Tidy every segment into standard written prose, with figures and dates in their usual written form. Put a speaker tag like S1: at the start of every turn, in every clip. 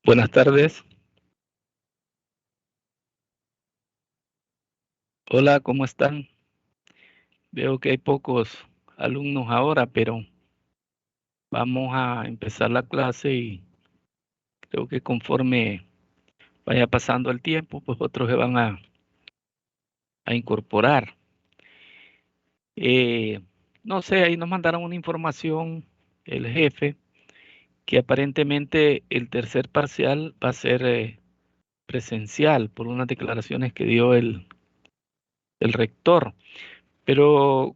S1: Buenas tardes. Hola, ¿cómo están? Veo que hay pocos alumnos ahora, pero vamos a empezar la clase y creo que conforme vaya pasando el tiempo, pues otros se van a incorporar. Eh, no sé, ahí nos mandaron una información, el jefe, que aparentemente el tercer parcial va a ser presencial por unas declaraciones que dio el rector. Pero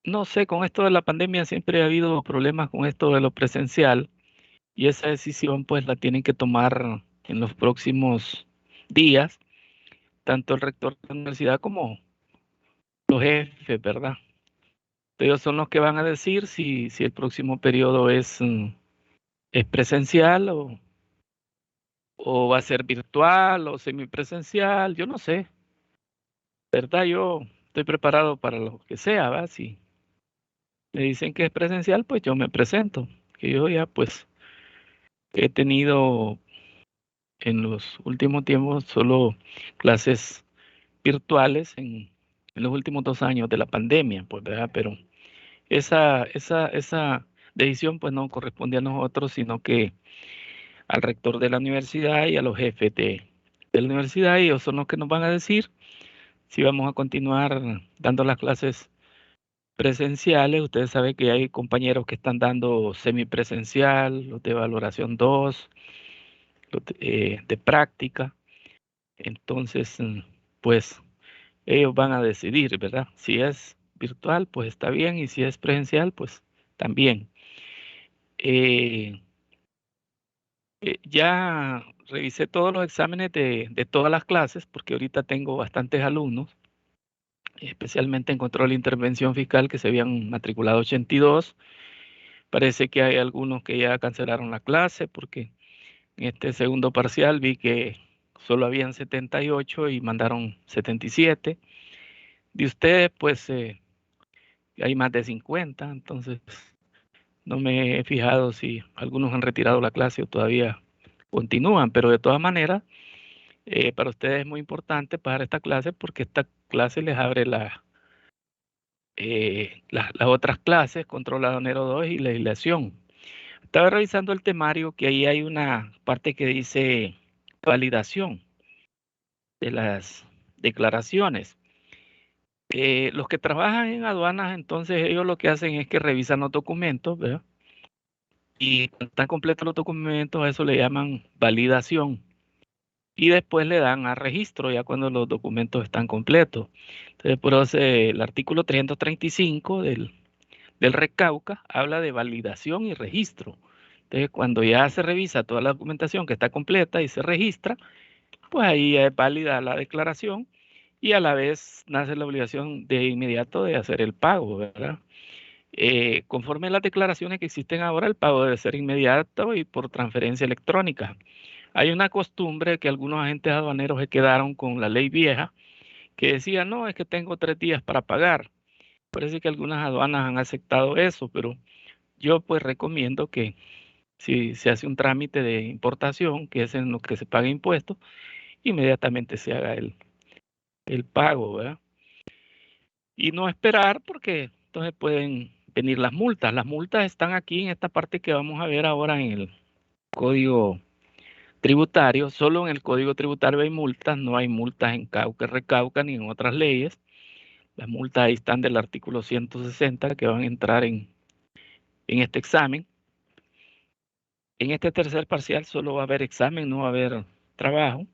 S1: no sé, con esto de la pandemia siempre ha habido problemas con esto de lo presencial. Y esa decisión pues la tienen que tomar en los próximos días, tanto el rector de la universidad como los jefes, ¿verdad? Ellos son los que van a decir si el próximo periodo es presencial o va a ser virtual o semipresencial, yo no sé, ¿verdad? Yo estoy preparado para lo que sea, ¿va? Si me dicen que es presencial, pues yo me presento, que yo ya pues he tenido en los últimos tiempos solo clases virtuales en los últimos 2 años de la pandemia, pues, ¿verdad? Pero esa decisión pues no corresponde a nosotros, sino que al rector de la universidad y a los jefes de la universidad, y ellos son los que nos van a decir si vamos a continuar dando las clases presenciales. Ustedes saben que hay compañeros que están dando semipresencial, los de valoración 2, los de práctica. Entonces, pues ellos van a decidir, ¿verdad? Si es virtual, pues está bien, y si es presencial, pues también. Eh, ya revisé todos los exámenes de todas las clases, porque ahorita tengo bastantes alumnos, especialmente en control de intervención fiscal que se habían matriculado 82. Parece que hay algunos que ya cancelaron la clase, porque en este segundo parcial vi que solo habían 78 y mandaron 77. De ustedes, pues hay más de 50, entonces no me he fijado si algunos han retirado la clase o todavía continúan, pero de todas maneras, para ustedes es muy importante pasar esta clase, porque esta clase les abre las otras clases, control aduanero 2 y legislación. Estaba revisando el temario, que ahí hay una parte que dice validación de las declaraciones. Los que trabajan en aduanas, entonces ellos lo que hacen es que revisan los documentos, ¿verdad? Y cuando están completos los documentos, a eso le llaman validación. Y después le dan a registro ya cuando los documentos están completos. Entonces, por eso el artículo 335 del RECAUCA habla de validación y registro. Entonces, cuando ya se revisa toda la documentación que está completa y se registra, pues ahí es válida la declaración, y a la vez nace la obligación de inmediato de hacer el pago, ¿verdad? Conforme a las declaraciones que existen ahora, el pago debe ser inmediato y por transferencia electrónica. Hay una costumbre que algunos agentes aduaneros se quedaron con la ley vieja, que decía, no, es que tengo 3 días para pagar. Parece que algunas aduanas han aceptado eso, pero yo pues recomiendo que si se hace un trámite de importación, que es en lo que se paga impuestos, inmediatamente se haga el pago, ¿verdad? Y no esperar, porque entonces pueden venir las multas. Las multas están aquí en esta parte que vamos a ver ahora en el código tributario. Solo en el código tributario hay multas, no hay multas en Cauca, Recauca ni en otras leyes. Las multas ahí están del artículo 160 que van a entrar en este examen. En este tercer parcial solo va a haber examen, no va a haber trabajo.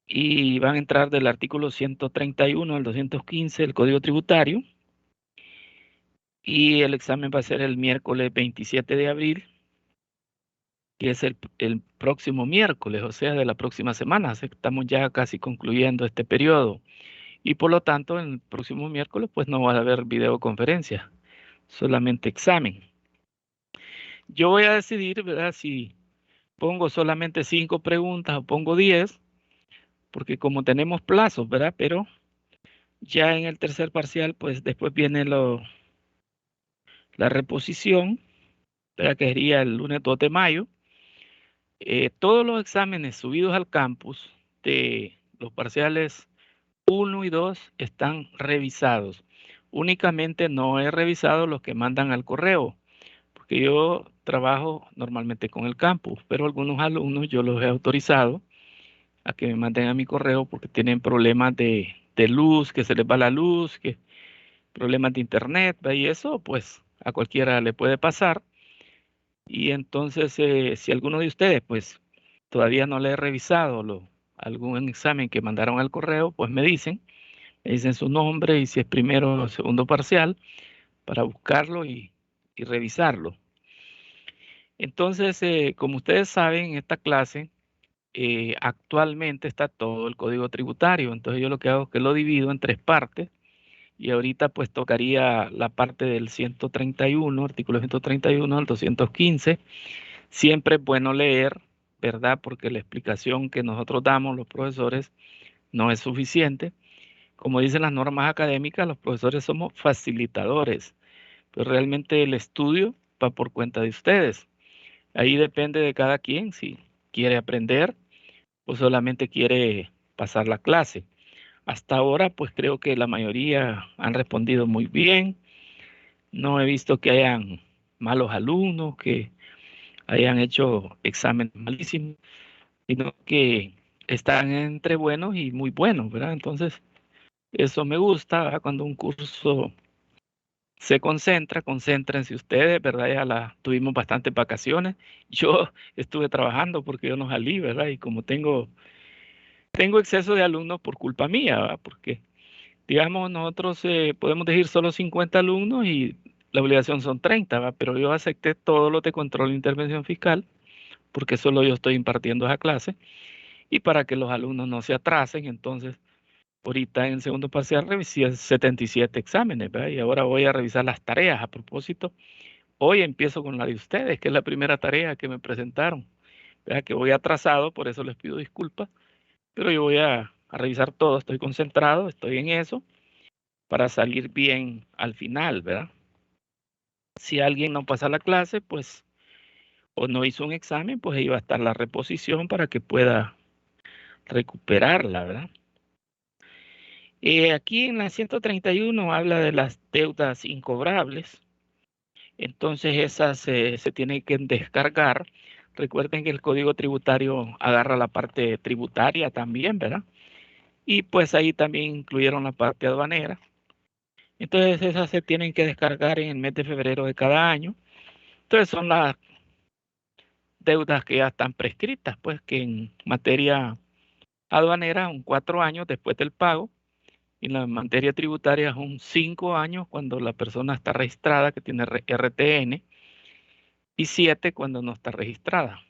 S1: Y van a entrar del artículo 131 al 215 del código tributario. Y el examen va a ser el miércoles 27 de abril, que es el próximo miércoles, o sea, de la próxima semana. Estamos ya casi concluyendo este periodo. Y por lo tanto, el próximo miércoles, pues no va a haber videoconferencia, solamente examen. Yo voy a decidir, ¿verdad? Si pongo solamente 5 preguntas o pongo 10, porque como tenemos plazos, ¿verdad? Pero ya en el tercer parcial, pues después viene la reposición, ¿verdad? Que sería el lunes 2 de mayo. Todos los exámenes subidos al campus de los parciales 1 y 2 están revisados. Únicamente no he revisado los que mandan al correo, porque yo trabajo normalmente con el campus, pero algunos alumnos yo los he autorizado a que me manden a mi correo porque tienen problemas de luz, que se les va la luz, que problemas de internet, ¿va? Y eso pues a cualquiera le puede pasar. Y entonces, si alguno de ustedes pues todavía no le he revisado algún examen que mandaron al correo, pues me dicen su nombre y si es primero o segundo parcial para buscarlo y revisarlo. Entonces, como ustedes saben, en esta clase actualmente está todo el código tributario. Entonces yo lo que hago es que lo divido en tres partes y ahorita pues tocaría la parte del 131, artículo 131 al 215. Siempre es bueno leer, ¿verdad? Porque la explicación que nosotros damos los profesores no es suficiente. Como dicen las normas académicas, los profesores somos facilitadores, pero realmente el estudio va por cuenta de ustedes. Ahí depende de cada quien si quiere aprender o solamente quiere pasar la clase. Hasta ahora, pues creo que la mayoría han respondido muy bien. No he visto que hayan malos alumnos, que hayan hecho exámenes malísimos, sino que están entre buenos y muy buenos, ¿verdad? Entonces, eso me gusta, ¿verdad? Cuando un curso se concentra, concéntrense ustedes, ¿verdad? Ya tuvimos bastantes vacaciones. Yo estuve trabajando porque yo no salí, ¿verdad? Y como tengo exceso de alumnos por culpa mía, ¿verdad? Porque, digamos, nosotros podemos decir solo 50 alumnos y la obligación son 30, ¿verdad? Pero yo acepté todos los de control e intervención fiscal porque solo yo estoy impartiendo esa clase y para que los alumnos no se atrasen, entonces ahorita en segundo parcial revisé 77 exámenes, ¿verdad? Y ahora voy a revisar las tareas. A propósito, hoy empiezo con la de ustedes, que es la primera tarea que me presentaron, ¿verdad? Que voy atrasado, por eso les pido disculpas, pero yo voy a revisar todo, estoy concentrado, estoy en eso, para salir bien al final, ¿verdad? Si alguien no pasa la clase, pues, o no hizo un examen, pues ahí va a estar la reposición para que pueda recuperarla, ¿verdad? Aquí en la 131 habla de las deudas incobrables. Entonces esas se tienen que descargar. Recuerden que el código tributario agarra la parte tributaria también, ¿verdad? Y pues ahí también incluyeron la parte aduanera. Entonces esas se tienen que descargar en el mes de febrero de cada año. Entonces son las deudas que ya están prescritas, pues que en materia aduanera son 4 años después del pago y en la materia tributaria son 5 años cuando la persona está registrada, que tiene RTN, y 7 cuando no está registrada.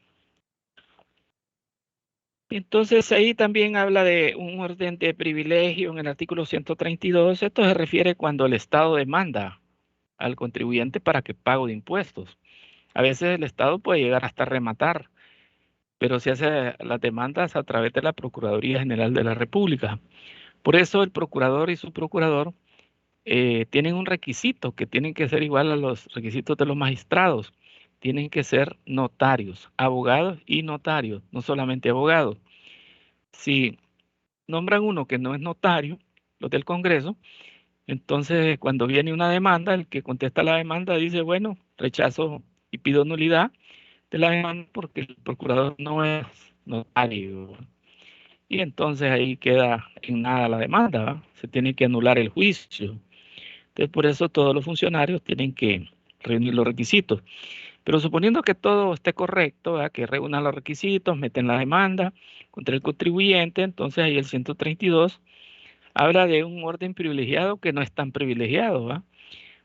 S1: Entonces ahí también habla de un orden de privilegio en el artículo 132. Esto se refiere cuando el Estado demanda al contribuyente para que pague de impuestos. A veces el Estado puede llegar hasta rematar, pero se hace las demandas a través de la Procuraduría General de la República. Por eso el procurador y su procurador tienen un requisito que tienen que ser igual a los requisitos de los magistrados. Tienen que ser notarios, abogados y notarios, no solamente abogados. Si nombran uno que no es notario, los del Congreso, entonces cuando viene una demanda, el que contesta la demanda dice, bueno, rechazo y pido nulidad de la demanda porque el procurador no es notario. Y entonces ahí queda en nada la demanda, ¿va? Se tiene que anular el juicio. Entonces por eso todos los funcionarios tienen que reunir los requisitos. Pero suponiendo que todo esté correcto, ¿verdad? Que reúnan los requisitos, meten la demanda contra el contribuyente, entonces ahí el 132 habla de un orden privilegiado que no es tan privilegiado, ¿va?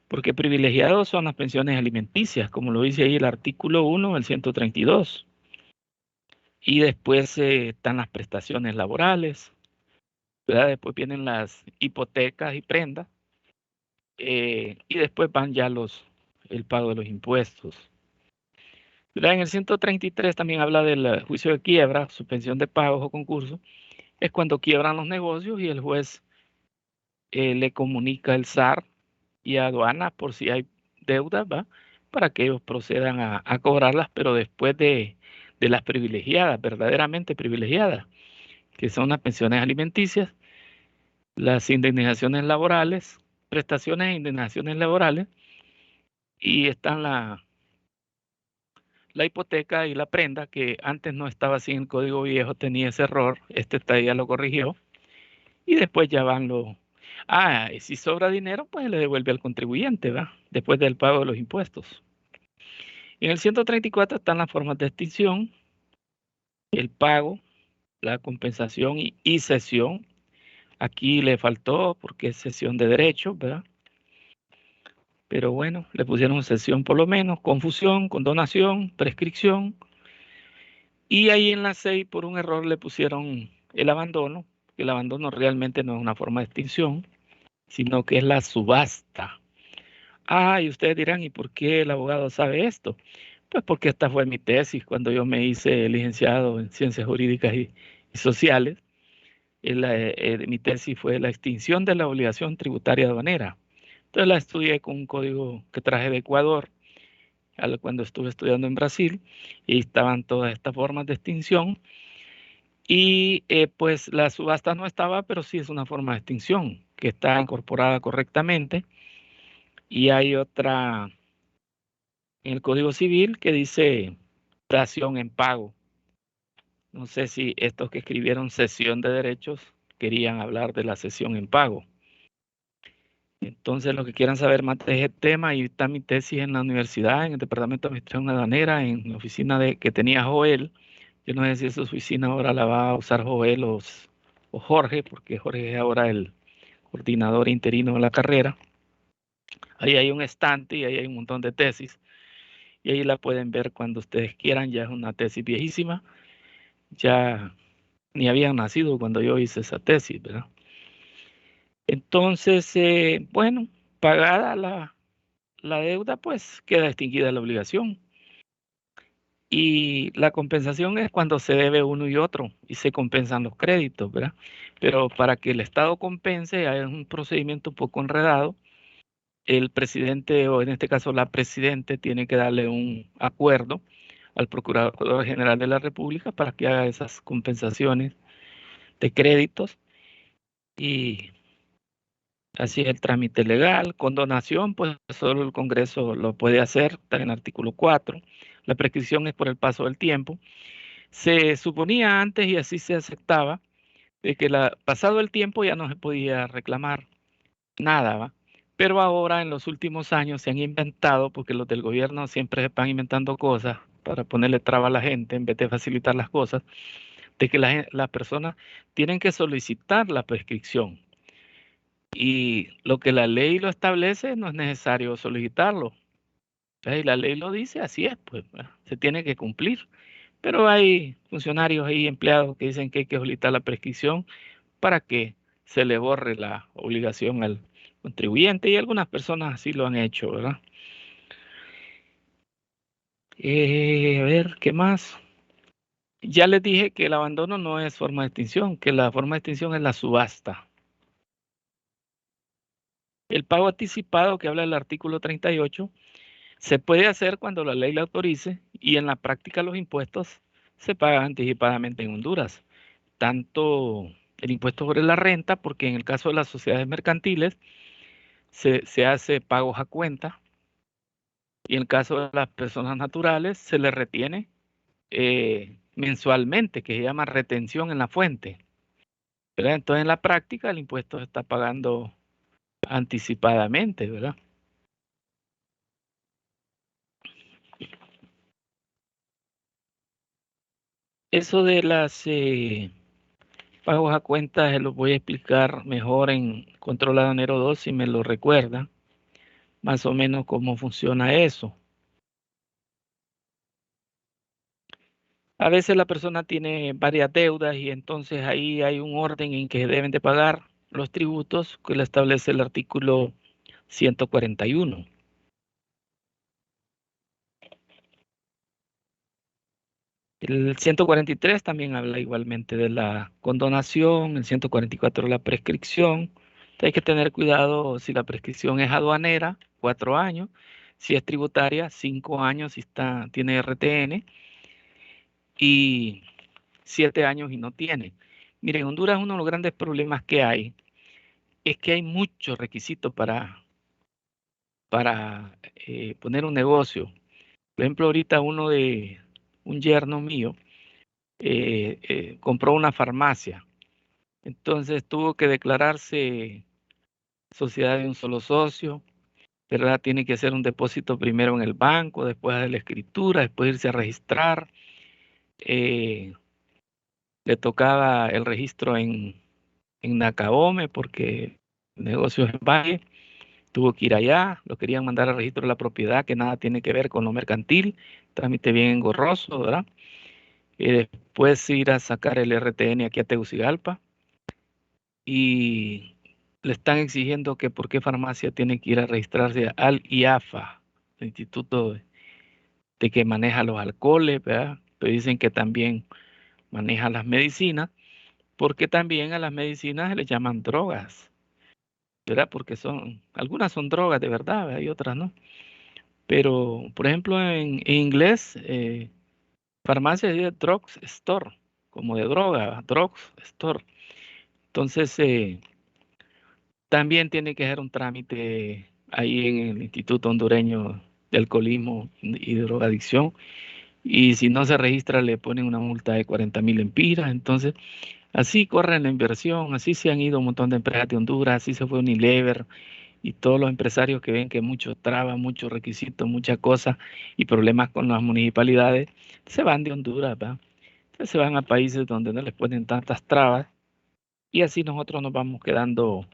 S1: Porque privilegiados son las pensiones alimenticias, como lo dice ahí el artículo 1 del 132. Y después están las prestaciones laborales, ¿verdad? Después vienen las hipotecas y prendas, y después van ya el pago de los impuestos. ¿Verdad? En el 133 también habla del juicio de quiebra, suspensión de pagos o concurso. Es cuando quiebran los negocios y el juez le comunica al SAR y a aduana por si hay deudas, ¿va? Para que ellos procedan a cobrarlas, pero después de de las privilegiadas, verdaderamente privilegiadas, que son las pensiones alimenticias, las indemnizaciones laborales, prestaciones e indemnizaciones laborales, y están la hipoteca y la prenda, que antes no estaba así en el código viejo, tenía ese error, ya lo corrigió, y después ya van los... y si sobra dinero, pues le devuelve al contribuyente, ¿va? Después del pago de los impuestos. En el 134 están las formas de extinción, el pago, la compensación y cesión. Aquí le faltó porque es cesión de derechos, ¿verdad? Pero bueno, le pusieron cesión por lo menos, confusión, condonación, prescripción. Y ahí en la 6, por un error, le pusieron el abandono, que el abandono realmente no es una forma de extinción, sino que es la subasta. Y ustedes dirán, ¿y por qué el abogado sabe esto? Pues porque esta fue mi tesis cuando yo me hice licenciado en Ciencias Jurídicas y Sociales. Mi tesis fue la extinción de la obligación tributaria aduanera. Entonces la estudié con un código que traje de Ecuador cuando estuve estudiando en Brasil, y estaban todas estas formas de extinción. Y pues la subasta no estaba, pero sí es una forma de extinción que está incorporada correctamente. Y hay otra en el Código Civil que dice dación en pago. No sé si estos que escribieron cesión de derechos querían hablar de la cesión en pago. Entonces, los que quieran saber más de ese tema, ahí está mi tesis en la universidad, en el Departamento de Administración Aduanera, en la oficina que tenía Joel. Yo no sé si esa oficina ahora la va a usar Joel o Jorge, porque Jorge es ahora el coordinador interino de la carrera. Ahí hay un estante y ahí hay un montón de tesis. Y ahí la pueden ver cuando ustedes quieran. Ya es una tesis viejísima. Ya ni habían nacido cuando yo hice esa tesis, ¿verdad? Entonces, bueno, pagada la deuda, pues queda extinguida la obligación. Y la compensación es cuando se debe uno y otro y se compensan los créditos, ¿verdad? Pero para que el Estado compense, hay un procedimiento un poco enredado. El presidente, o en este caso la presidente, tiene que darle un acuerdo al Procurador General de la República para que haga esas compensaciones de créditos, y así es el trámite legal. Condonación, pues solo el Congreso lo puede hacer, está en el artículo 4. La prescripción es por el paso del tiempo. Se suponía antes, y así se aceptaba, de que pasado el tiempo ya no se podía reclamar nada, ¿va? Pero ahora en los últimos años se han inventado, porque los del gobierno siempre se van inventando cosas para ponerle traba a la gente en vez de facilitar las cosas, de que las personas tienen que solicitar la prescripción. Y lo que la ley lo establece no es necesario solicitarlo. Y la ley lo dice, así es, pues se tiene que cumplir. Pero hay funcionarios y empleados que dicen que hay que solicitar la prescripción para que se le borre la obligación al contribuyente, y algunas personas así lo han hecho, ¿verdad? A ver, ¿qué más? Ya les dije que el abandono no es forma de extinción, que la forma de extinción es la subasta. El pago anticipado, que habla el artículo 38, se puede hacer cuando la ley la autorice, y en la práctica los impuestos se pagan anticipadamente en Honduras. Tanto el impuesto sobre la renta, porque en el caso de las sociedades mercantiles se hace pagos a cuenta, y en el caso de las personas naturales se les retiene mensualmente, que se llama retención en la fuente, ¿verdad? Entonces en la práctica el impuesto se está pagando anticipadamente, ¿verdad? Eso de las pagos a cuenta se los voy a explicar mejor en Control Aduanero 2, si me lo recuerdan, más o menos cómo funciona eso. A veces la persona tiene varias deudas, y entonces ahí hay un orden en que deben de pagar los tributos que le establece el artículo 141. El 143 también habla igualmente de la condonación, el 144 de la prescripción. Entonces hay que tener cuidado si la prescripción es aduanera, 4 años; si es tributaria, 5 años si tiene RTN. y 7 años y no tiene. Miren, en Honduras uno de los grandes problemas que hay es que hay muchos requisitos para poner un negocio. Por ejemplo, ahorita un yerno mío compró una farmacia. Entonces tuvo que declararse sociedad de un solo socio, ¿verdad? Tiene que hacer un depósito primero en el banco, después de la escritura, después irse a registrar. Eh, Le tocaba el registro en Nacaome porque el negocio es en Valle. Tuvo que ir allá, lo querían mandar al registro de la propiedad, que nada tiene que ver con lo mercantil, trámite bien engorroso, ¿verdad? Y después ir a sacar el RTN aquí a Tegucigalpa y le están exigiendo que por qué farmacia tiene que ir a registrarse al IAFA, el Instituto de que maneja los alcoholes, ¿verdad? Pero dicen que también maneja las medicinas, porque también a las medicinas se les llaman drogas, ¿verdad? Porque algunas son drogas de verdad, ¿verdad? Y otras no. Pero, por ejemplo, en inglés, farmacia es drugs store, como de droga, drugs store. Entonces, también tiene que hacer un trámite ahí en el Instituto Hondureño de Alcoholismo y Drogadicción. Y si no se registra, le ponen una multa de 40,000 lempiras. Entonces, así corren la inversión, así se han ido un montón de empresas de Honduras, así se fue Unilever y todos los empresarios que ven que mucho traba, muchos requisitos, muchas cosas y problemas con las municipalidades, se van de Honduras, ¿va? Entonces se van a países donde no les ponen tantas trabas y así nosotros nos vamos quedando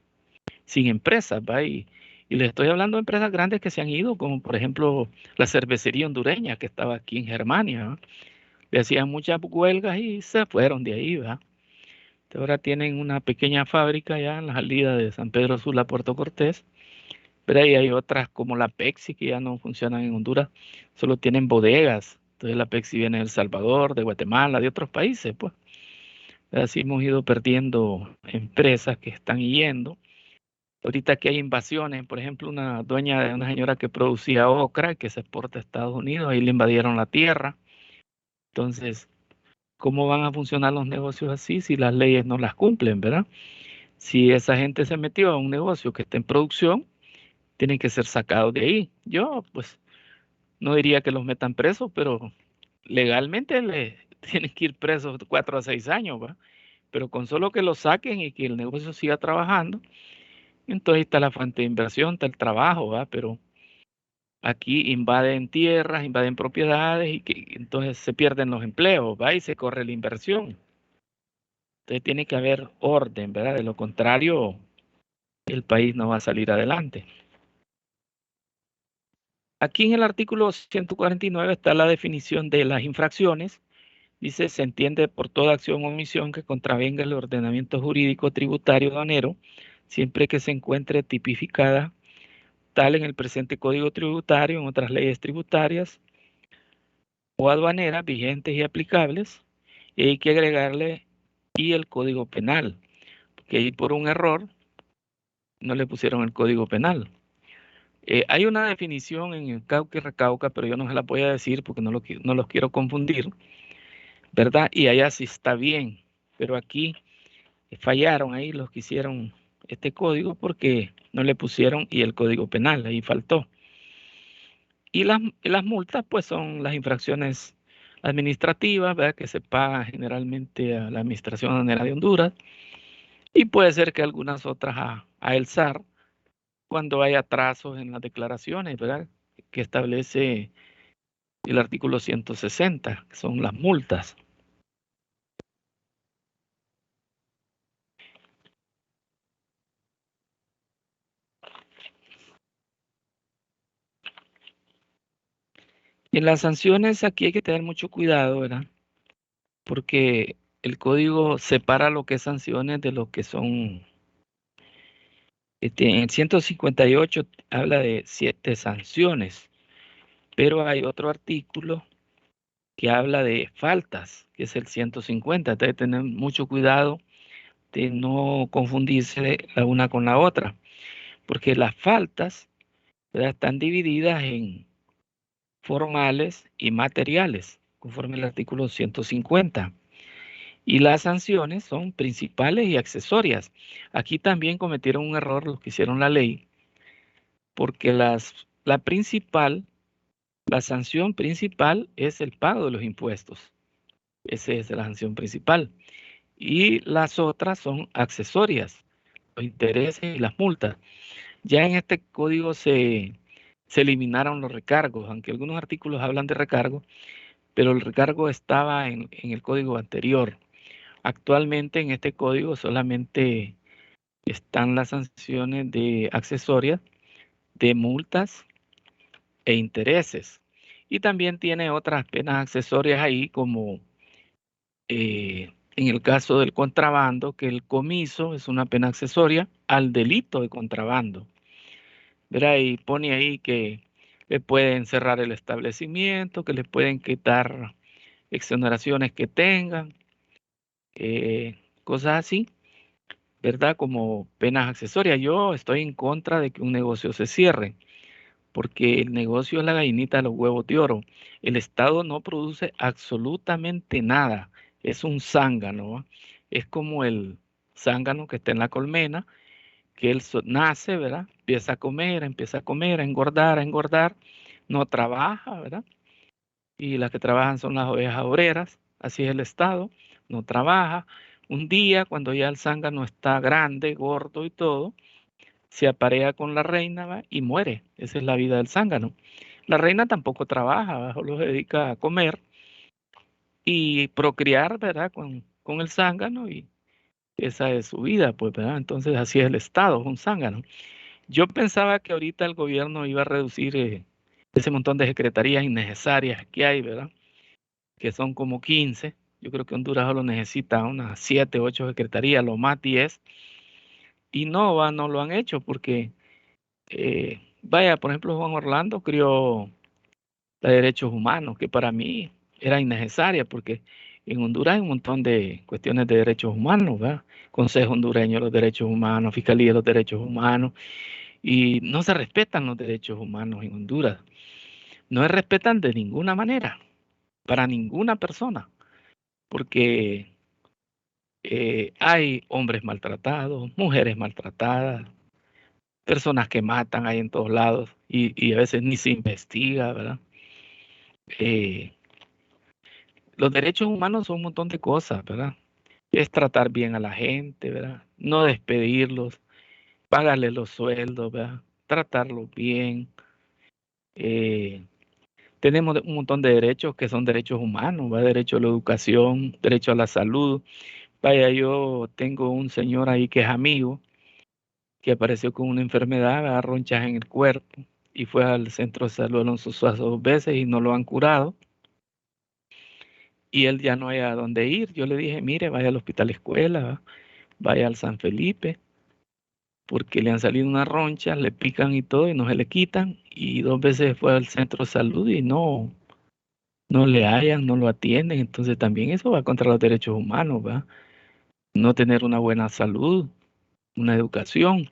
S1: sin empresas, ¿va? Y les estoy hablando de empresas grandes que se han ido, como por ejemplo la cervecería hondureña que estaba aquí en Germania, ¿va? Le hacían muchas huelgas y se fueron de ahí, ¿va? Ahora tienen una pequeña fábrica ya en la salida de San Pedro Sula, Puerto Cortés, pero ahí hay otras como la Pepsi que ya no funcionan en Honduras, solo tienen bodegas. Entonces la Pepsi viene de El Salvador, de Guatemala, de otros países, pues. Así hemos ido perdiendo empresas que están yendo. Ahorita que hay invasiones, por ejemplo, una dueña de una señora que producía ocra que se exporta a Estados Unidos, ahí le invadieron la tierra. Entonces, ¿cómo van a funcionar los negocios así si las leyes no las cumplen, verdad? Si esa gente se metió a un negocio que está en producción, tienen que ser sacados de ahí. Yo, pues, no diría que los metan presos, pero legalmente le tienen que ir presos 4 a 6 años, ¿va? Pero con solo que lo saquen y que el negocio siga trabajando, entonces está la fuente de inversión, está el trabajo, ¿va? Pero aquí invaden tierras, invaden propiedades y que entonces se pierden los empleos, ¿va? Y se corre la inversión. Entonces tiene que haber orden, ¿verdad? De lo contrario, el país no va a salir adelante. Aquí en el artículo 149 está la definición de las infracciones. Dice, se entiende por toda acción o omisión que contravenga el ordenamiento jurídico tributario aduanero, siempre que se encuentre tipificada tal en el presente Código Tributario, en otras leyes tributarias o aduaneras vigentes y aplicables, y hay que agregarle y el Código Penal, porque ahí por un error no le pusieron el Código Penal. Hay una definición en el Cauca y Recauca, pero yo no se la voy a decir porque no los quiero confundir, ¿verdad? Y allá sí está bien, pero aquí fallaron ahí los que hicieron este código porque no le pusieron y el código penal, ahí faltó. Y las multas pues son las infracciones administrativas, ¿verdad? Que se pagan generalmente a la Administración Aduanera de Honduras y puede ser que algunas otras a el SAR cuando hay atrasos en las declaraciones, ¿verdad? Que establece el artículo 160, que son las multas. En las sanciones aquí hay que tener mucho cuidado, ¿verdad? Porque el código separa lo que es sanciones de lo que son. En el 158 habla de 7 sanciones, pero hay otro artículo que habla de faltas, que es el 150. Entonces, tener mucho cuidado de no confundirse la una con la otra, porque las faltas, ¿verdad?, están divididas en formales y materiales. conforme al artículo 150. Y las sanciones son principales y accesorias. Aquí también cometieron un error los que hicieron la ley, porque la sanción principal es el pago de los impuestos. Esa es la sanción principal. Y las otras son accesorias, los intereses y las multas. Ya en este código se eliminaron los recargos, aunque algunos artículos hablan de recargo, pero el recargo estaba en el código anterior. Actualmente en este código solamente están las sanciones de accesorias, de multas e intereses. Y también tiene otras penas accesorias ahí, como en el caso del contrabando, que el comiso es una pena accesoria al delito de contrabando. Verá, y pone ahí que le pueden cerrar el establecimiento, que le pueden quitar exoneraciones que tengan, cosas así, ¿verdad? Como penas accesorias. Yo estoy en contra de que un negocio se cierre, porque el negocio es la gallinita de los huevos de oro. El Estado no produce absolutamente nada. Es un zángano, ¿va? Es como el zángano que está en la colmena, que él nace, ¿verdad? Empieza a comer, a engordar, no trabaja, ¿verdad? Y las que trabajan son las ovejas obreras, así es el Estado, no trabaja. Un día, cuando ya el zángano está grande, gordo y todo, se aparea con la reina, ¿va? Y muere. Esa es la vida del zángano. La reina tampoco trabaja, ¿va? Solo se dedica a comer y procrear, ¿verdad? Con el zángano, y esa es su vida, pues, ¿verdad? Entonces así es el Estado, es un zángano. Yo pensaba que ahorita el gobierno iba a reducir ese montón de secretarías innecesarias que hay, ¿verdad? Que son como 15. Yo creo que Honduras solo necesita unas 7, 8 secretarías, lo más 10. Y no, no lo han hecho porque, vaya, por ejemplo, Juan Orlando crió la de derechos humanos, que para mí era innecesaria porque en Honduras hay un montón de cuestiones de derechos humanos, ¿verdad? Consejo Hondureño de los Derechos Humanos, Fiscalía de los Derechos Humanos, y no se respetan los derechos humanos en Honduras. No se respetan de ninguna manera, para ninguna persona, porque hay hombres maltratados, mujeres maltratadas, personas que matan ahí en todos lados y a veces ni se investiga, ¿verdad? Eh, los derechos humanos son un montón de cosas, ¿verdad? Es tratar bien a la gente, ¿verdad? No despedirlos, pagarles los sueldos, ¿verdad? Tratarlos bien. Eh, tenemos un montón de derechos que son derechos humanos, ¿verdad? Derecho a la educación, derecho a la salud. Vaya, yo tengo un señor ahí que es amigo, que apareció con una enfermedad, ¿verdad? Ronchas en el cuerpo, y fue al centro de salud Alonso Suazo 2 veces y no lo han curado. Y él ya no hay a dónde ir. Yo le dije, mire, vaya al hospital escuela, ¿verdad? Vaya al San Felipe, porque le han salido unas ronchas, le pican y todo, y no se le quitan. Y 2 veces fue al centro de salud y no le hallan, no lo atienden. Entonces también eso va contra los derechos humanos, ¿verdad? No tener una buena salud, una educación.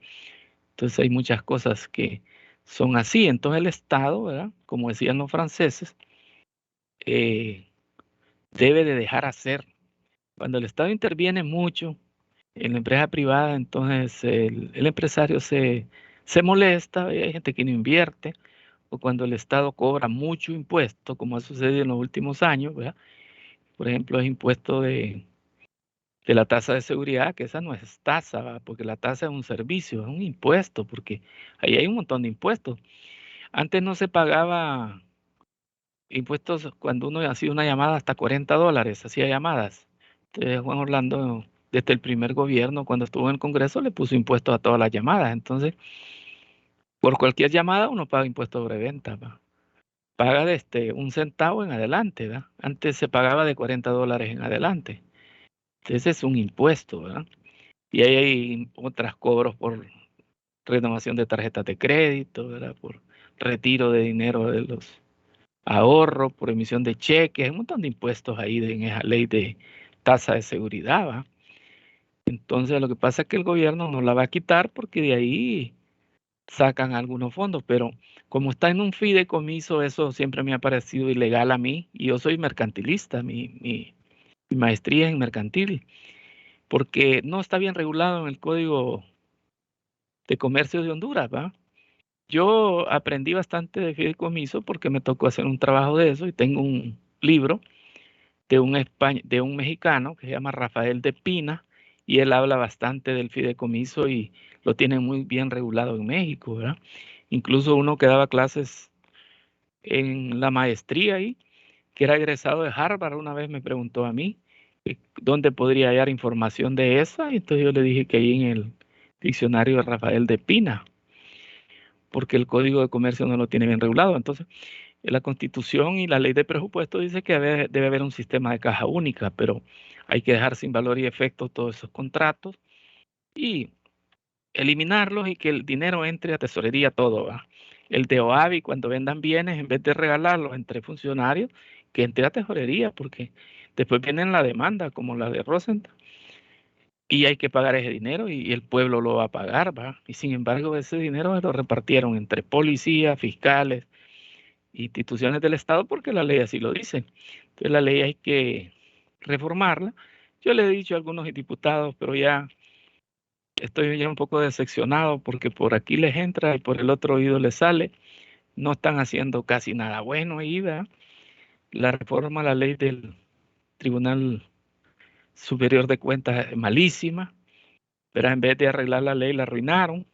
S1: Entonces hay muchas cosas que son así. Entonces el Estado, ¿verdad? Como decían los franceses, eh, debe de dejar hacer. Cuando el Estado interviene mucho en la empresa privada, entonces el empresario se molesta, y hay gente que no invierte, o cuando el Estado cobra mucho impuesto, como ha sucedido en los últimos años, ¿verdad? Por ejemplo, el impuesto de la tasa de seguridad, que esa no es tasa, ¿verdad? Porque la tasa es un servicio, es un impuesto, porque ahí hay un montón de impuestos. Antes no se pagaba impuestos cuando uno hacía una llamada hasta $40, hacía llamadas. Entonces, Juan Orlando, desde el primer gobierno, cuando estuvo en el Congreso, le puso impuestos a todas las llamadas. Entonces, por cualquier llamada uno paga impuesto sobre venta, ¿va? Paga desde un centavo en adelante, ¿verdad? Antes se pagaba de $40 en adelante. Entonces es un impuesto, ¿verdad? Y ahí hay otros cobros por renovación de tarjetas de crédito, ¿verdad? Por retiro de dinero de los ahorros, por emisión de cheques, un montón de impuestos ahí en esa ley de tasa de seguridad, ¿va? Entonces lo que pasa es que el gobierno no la va a quitar porque de ahí sacan algunos fondos, pero como está en un fideicomiso, eso siempre me ha parecido ilegal a mí, y yo soy mercantilista, mi maestría en mercantil, porque no está bien regulado en el Código de Comercio de Honduras, ¿va? Yo aprendí bastante de fideicomiso porque me tocó hacer un trabajo de eso y tengo un libro de un mexicano que se llama Rafael de Pina y él habla bastante del fideicomiso y lo tiene muy bien regulado en México, ¿verdad? Incluso uno que daba clases en la maestría ahí, que era egresado de Harvard, una vez me preguntó a mí dónde podría hallar información de esa, y entonces yo le dije que ahí en el diccionario de Rafael de Pina, porque el Código de Comercio no lo tiene bien regulado. Entonces, la Constitución y la Ley de Presupuesto dice que debe haber un sistema de caja única, pero hay que dejar sin valor y efecto todos esos contratos y eliminarlos y que el dinero entre a tesorería todo, ¿va? El de OAVI, cuando vendan bienes, en vez de regalarlos entre funcionarios, que entre a tesorería, porque después viene la demanda, como la de Rosenthal, y hay que pagar ese dinero y el pueblo lo va a pagar, ¿va? Y sin embargo, ese dinero se lo repartieron entre policías, fiscales, instituciones del Estado, porque la ley así lo dice. Entonces la ley hay que reformarla. Yo le he dicho a algunos diputados, pero ya estoy ya un poco decepcionado porque por aquí les entra y por el otro oído les sale. No están haciendo casi nada bueno ahí, ¿verdad? La reforma a la ley del Tribunal Superior de Cuentas es malísima, pero en vez de arreglar la ley la arruinaron,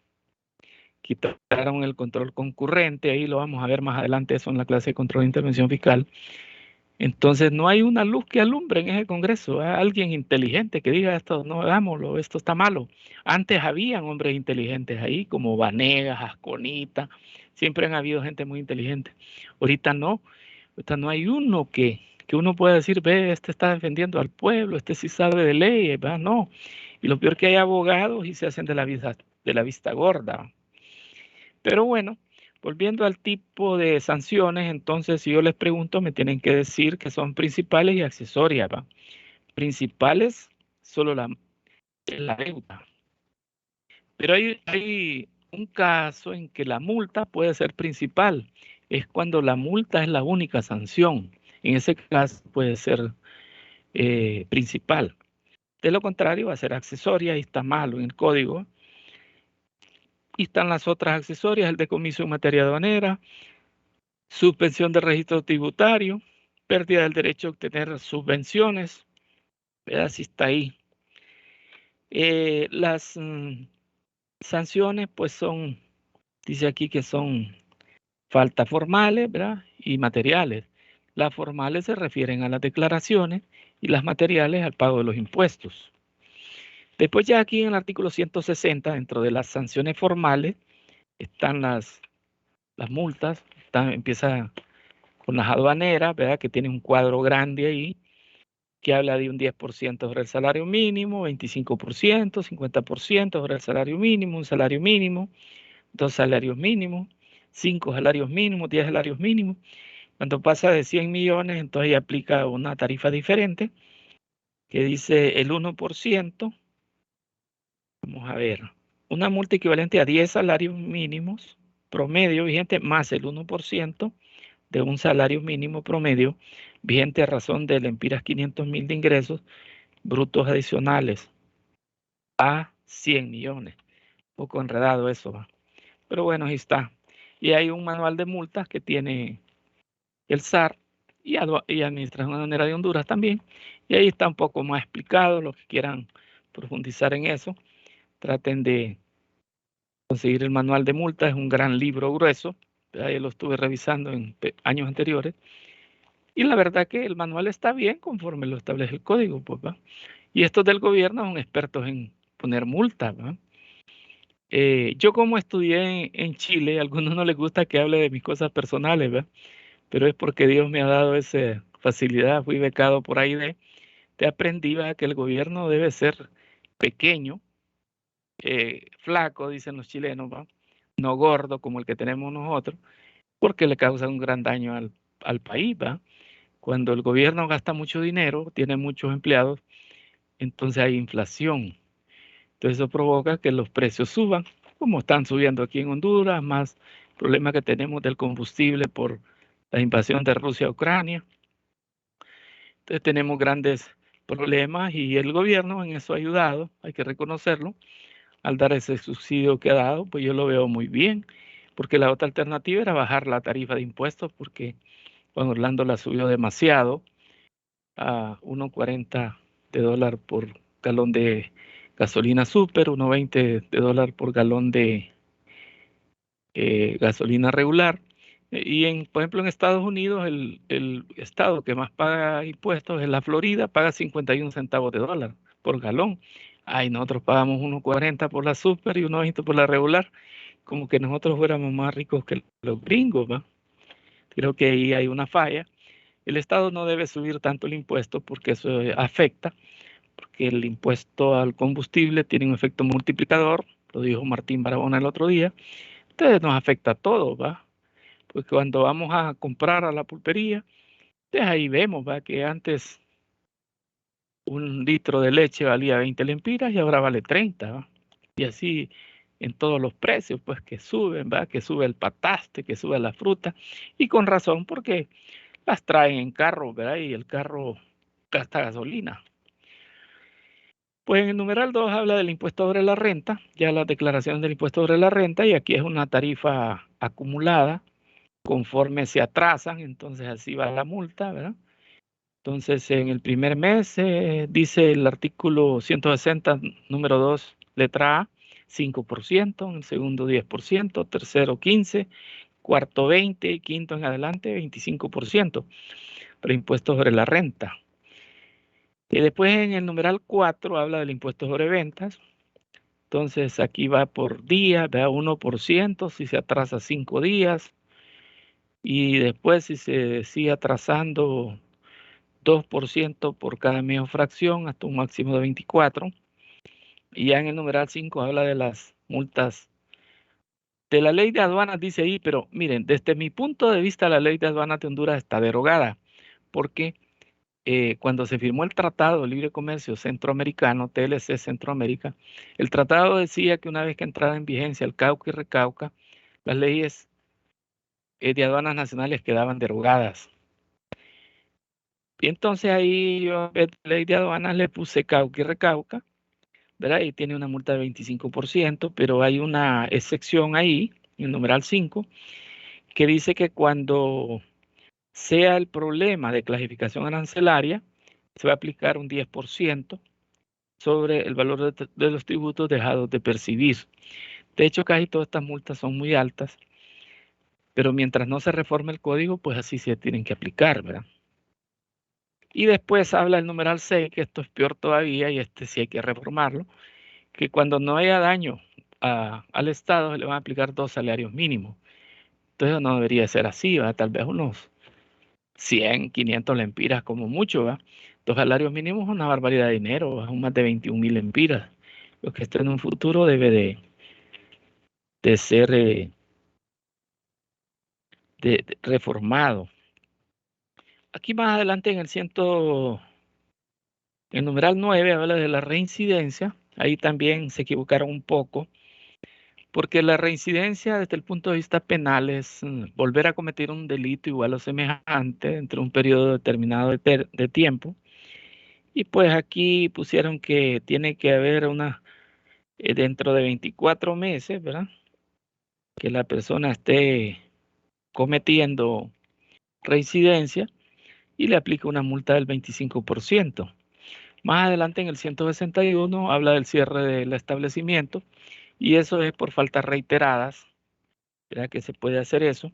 S1: quitaron el control concurrente, ahí lo vamos a ver más adelante, eso en la clase de control de intervención fiscal. Entonces no hay una luz que alumbre en ese Congreso, ¿eh? Alguien inteligente que diga esto, no hagámoslo, esto está malo. Antes habían hombres inteligentes ahí, como Vanegas, Asconita, siempre han habido gente muy inteligente. Ahorita no hay uno que uno pueda decir, ve, este está defendiendo al pueblo, este sí sabe de leyes, ¿verdad? No. Y lo peor que hay abogados y se hacen de la vista gorda. Pero bueno, volviendo al tipo de sanciones, entonces si yo les pregunto, me tienen que decir que son principales y accesorias, ¿va? Principales, solo la deuda. Pero hay un caso en que la multa puede ser principal. Es cuando la multa es la única sanción. En ese caso puede ser principal. De lo contrario, va a ser accesoria y está malo en el código. Y están las otras accesorias, el decomiso en materia aduanera, suspensión del registro tributario, pérdida del derecho a obtener subvenciones, ¿verdad? Si está ahí. Las sanciones, pues son, dice aquí que son faltas formales, ¿verdad? Y materiales. Las formales se refieren a las declaraciones y las materiales al pago de los impuestos. Después ya aquí en el artículo 160, dentro de las sanciones formales, están las multas, empieza con las aduaneras, ¿verdad? Que tiene un cuadro grande ahí, que habla de un 10% sobre el salario mínimo, 25%, 50% sobre el salario mínimo, un salario mínimo, 2 salarios mínimos, 5 salarios mínimos, 10 salarios mínimos. Cuando pasa de 100 millones, entonces ya aplica una tarifa diferente que dice el 1%. Vamos a ver, una multa equivalente a 10 salarios mínimos promedio vigente más el 1% de un salario mínimo promedio vigente a razón del Empiras 500.000 de ingresos brutos adicionales a 100 millones. Un poco enredado eso, ¿va? Pero bueno, ahí está. Y hay un manual de multas que tiene el SAR y Administración Aduanera de Honduras también. Y ahí está un poco más explicado. Los que quieran profundizar en eso, traten de conseguir el manual de multas. Es un gran libro grueso. Ahí lo estuve revisando en años anteriores. Y la verdad que el manual está bien conforme lo establece el código, pues, ¿va? Y estos del gobierno son expertos en poner multas, ¿va? Yo como estudié en Chile, a algunos no les gusta que hable de mis cosas personales, ¿verdad? Pero es porque Dios me ha dado esa facilidad, fui becado por AID, te aprendí ¿verdad? Que el gobierno debe ser pequeño, flaco, dicen los chilenos, ¿va? No gordo como el que tenemos nosotros, porque le causa un gran daño al país, ¿va? Cuando el gobierno gasta mucho dinero, tiene muchos empleados, entonces hay inflación. Entonces eso provoca que los precios suban como están subiendo aquí en Honduras, más problema que tenemos del combustible por la invasión de Rusia a Ucrania. Entonces tenemos grandes problemas y el gobierno en eso ha ayudado, hay que reconocerlo, al dar ese subsidio que ha dado, pues yo lo veo muy bien, porque la otra alternativa era bajar la tarifa de impuestos, porque Juan Orlando la subió demasiado a 1.40 de dólar por galón de gasolina super, 1.20 de dólar por galón de gasolina regular. Por ejemplo, en Estados Unidos, el estado que más paga impuestos es la Florida, paga 51 centavos de dólar por galón. Ay, nosotros pagamos 1.40 por la super y 1.20 por la regular, como que nosotros fuéramos más ricos que los gringos, ¿va? Creo que ahí hay una falla. El Estado no debe subir tanto el impuesto porque eso afecta, porque el impuesto al combustible tiene un efecto multiplicador, lo dijo Martín Barahona el otro día, entonces nos afecta a todos, ¿va? Porque cuando vamos a comprar a la pulpería, pues ahí vemos, ¿va? Que antes un litro de leche valía 20 lempiras y ahora vale 30, ¿va? Y así en todos los precios, pues que suben, ¿va? Que sube el pataste, que sube la fruta, y con razón, porque las traen en carro, ¿verdad? Y el carro gasta gasolina. Pues en el numeral 2 habla del impuesto sobre la renta, ya la declaración del impuesto sobre la renta, y aquí es una tarifa acumulada conforme se atrasan, entonces así va la multa, ¿verdad? Entonces en el primer mes dice el artículo 160, número 2, letra A, 5%, en el segundo 10%, tercero 15%, cuarto 20% y quinto en adelante 25%, para impuestos sobre la renta. Y después en el numeral 4 habla del impuesto sobre ventas. Entonces aquí va por día, da 1% si se atrasa 5 días. Y después si se sigue atrasando 2% por cada mes o fracción hasta un máximo de 24. Y ya en el numeral 5 habla de las multas. De la ley de aduanas dice ahí, pero miren, desde mi punto de vista la ley de aduanas de Honduras está derogada, porque cuando se firmó el Tratado de Libre Comercio Centroamericano, TLC Centroamérica, el tratado decía que una vez que entrara en vigencia el Cauca y Recauca, las leyes de aduanas nacionales quedaban derogadas. Y entonces ahí yo en vez de ley de aduanas le puse Cauca y Recauca, ¿verdad? Y tiene una multa de 25%, pero hay una excepción ahí, en el numeral 5, que dice que cuando sea el problema de clasificación arancelaria, se va a aplicar un 10% sobre el valor de los tributos dejados de percibir. De hecho, casi todas estas multas son muy altas, pero mientras no se reforme el código, pues así se tienen que aplicar, ¿verdad? Y después habla el numeral 6, que esto es peor todavía, y este sí hay que reformarlo, que cuando no haya daño al Estado, se le van a aplicar 2 salarios mínimos. Entonces no debería ser así, ¿verdad? Tal vez unos 100, 500 lempiras como mucho, ¿verdad? 2 salarios mínimos es una barbaridad de dinero, son más de 21,000 lempiras. Lo que esto en un futuro debe de ser reformado. Aquí más adelante en el numeral 9 habla de la reincidencia. Ahí también se equivocaron un poco, porque la reincidencia desde el punto de vista penal es volver a cometer un delito igual o semejante dentro de un periodo determinado de tiempo. Y pues aquí pusieron que tiene que haber dentro de 24 meses, ¿verdad? Que la persona esté cometiendo reincidencia y le aplica una multa del 25%. Más adelante en el 161 habla del cierre del establecimiento y eso es por faltas reiteradas, ¿verdad? Que se puede hacer eso.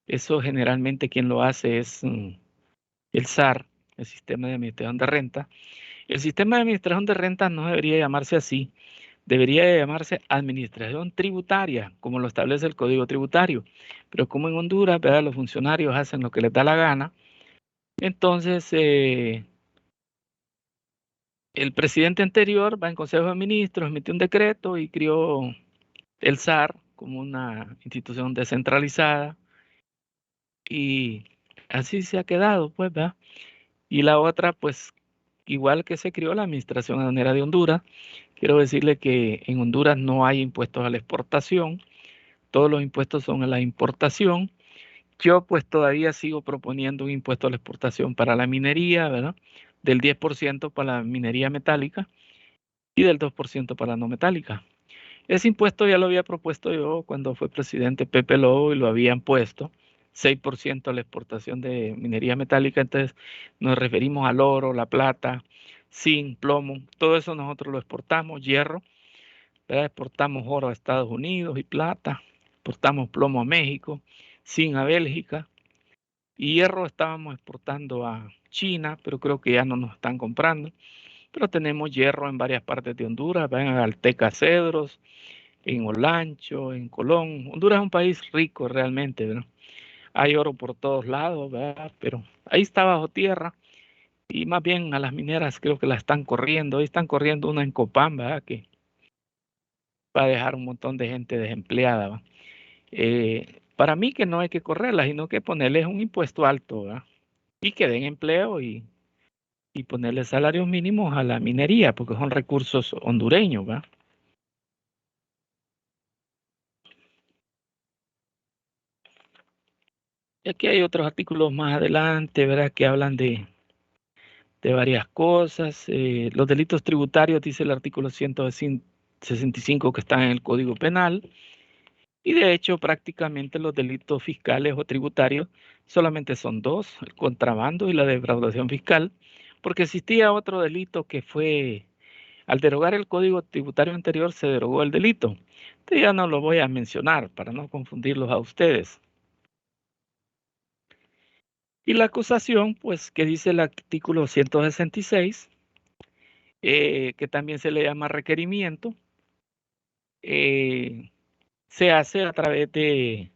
S1: Eso generalmente quien lo hace es el SAR, el Sistema de Administración de Renta. El Sistema de Administración de Renta no debería llamarse así, debería llamarse Administración Tributaria, como lo establece el Código Tributario. Pero como en Honduras, ¿verdad? Los funcionarios hacen lo que les da la gana, entonces el presidente anterior va en Consejo de Ministros, emitió un decreto y creó el SAR como una institución descentralizada y así se ha quedado, pues, ¿verdad? Y la otra, pues, igual que se creó la Administración Aduanera de Honduras, quiero decirle que en Honduras no hay impuestos a la exportación, todos los impuestos son a la importación. Yo pues todavía sigo proponiendo un impuesto a la exportación para la minería, ¿verdad? Del 10% para la minería metálica y del 2% para la no metálica. Ese impuesto ya lo había propuesto yo cuando fue presidente Pepe Lobo y lo habían puesto, 6% a la exportación de minería metálica, entonces nos referimos al oro, la plata, zinc, plomo, todo eso nosotros lo exportamos, hierro, ¿verdad? Exportamos oro a Estados Unidos y plata, exportamos plomo a México, zinc a Bélgica, y hierro estábamos exportando a China, pero creo que ya no nos están comprando, pero tenemos hierro en varias partes de Honduras, van a Alteca Cedros, en Olancho, en Colón. Honduras es un país rico realmente, ¿verdad? Hay oro por todos lados, ¿verdad? Pero ahí está bajo tierra y más bien a las mineras creo que la están corriendo. Ahí están corriendo una en Copán, ¿verdad? Que va a dejar un montón de gente desempleada, ¿va? Para mí que no hay que correrla, sino que ponerles un impuesto alto, ¿verdad? Y que den empleo y ponerle salarios mínimos a la minería, porque son recursos hondureños, ¿verdad? Y aquí hay otros artículos más adelante, ¿verdad? Que hablan de varias cosas. Los delitos tributarios, dice el artículo 165 que está en el Código Penal. Y de hecho, prácticamente los delitos fiscales o tributarios solamente son dos, el contrabando y la defraudación fiscal, porque existía otro delito que fue, al derogar el Código Tributario anterior, se derogó el delito. Entonces ya no lo voy a mencionar para no confundirlos a ustedes. Y la acusación, pues, que dice el artículo 166, que también se le llama requerimiento, se hace a través de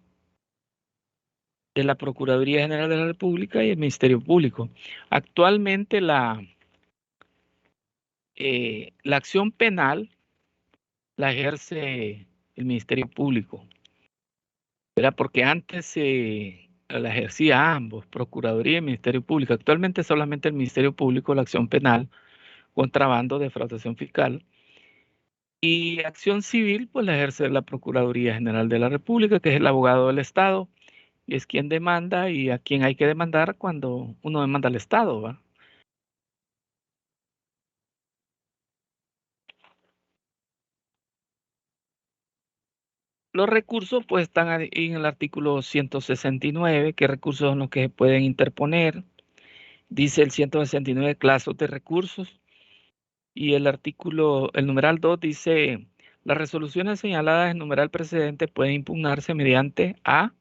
S1: la Procuraduría General de la República y el Ministerio Público. Actualmente la acción penal la ejerce el Ministerio Público, ¿verdad? Porque antes la ejercía ambos, Procuraduría y Ministerio Público. Actualmente solamente el Ministerio Público, la acción penal, contrabando, defraudación fiscal. Y acción civil, pues la ejerce la Procuraduría General de la República, que es el abogado del Estado, y es quien demanda y a quien hay que demandar cuando uno demanda al Estado, ¿va? Los recursos, pues están ahí en el artículo 169, qué recursos son los que se pueden interponer. Dice el 169 clases de recursos y el artículo, el numeral 2 dice, las resoluciones señaladas en numeral precedente pueden impugnarse mediante A,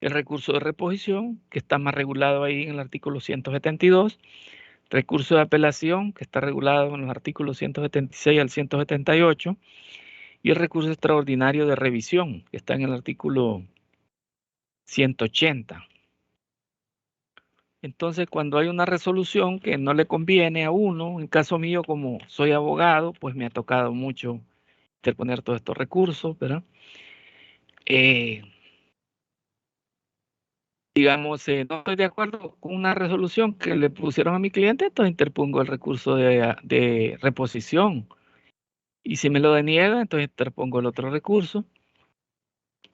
S1: el recurso de reposición, que está más regulado ahí en el artículo 172, recurso de apelación, que está regulado en los artículos 176 al 178, y el recurso extraordinario de revisión, que está en el artículo 180. Entonces, cuando hay una resolución que no le conviene a uno, en caso mío, como soy abogado, pues me ha tocado mucho interponer todos estos recursos, ¿verdad? Eh, digamos, no estoy de acuerdo con una resolución que le pusieron a mi cliente, entonces interpongo el recurso de reposición. Y si me lo deniega, entonces interpongo el otro recurso,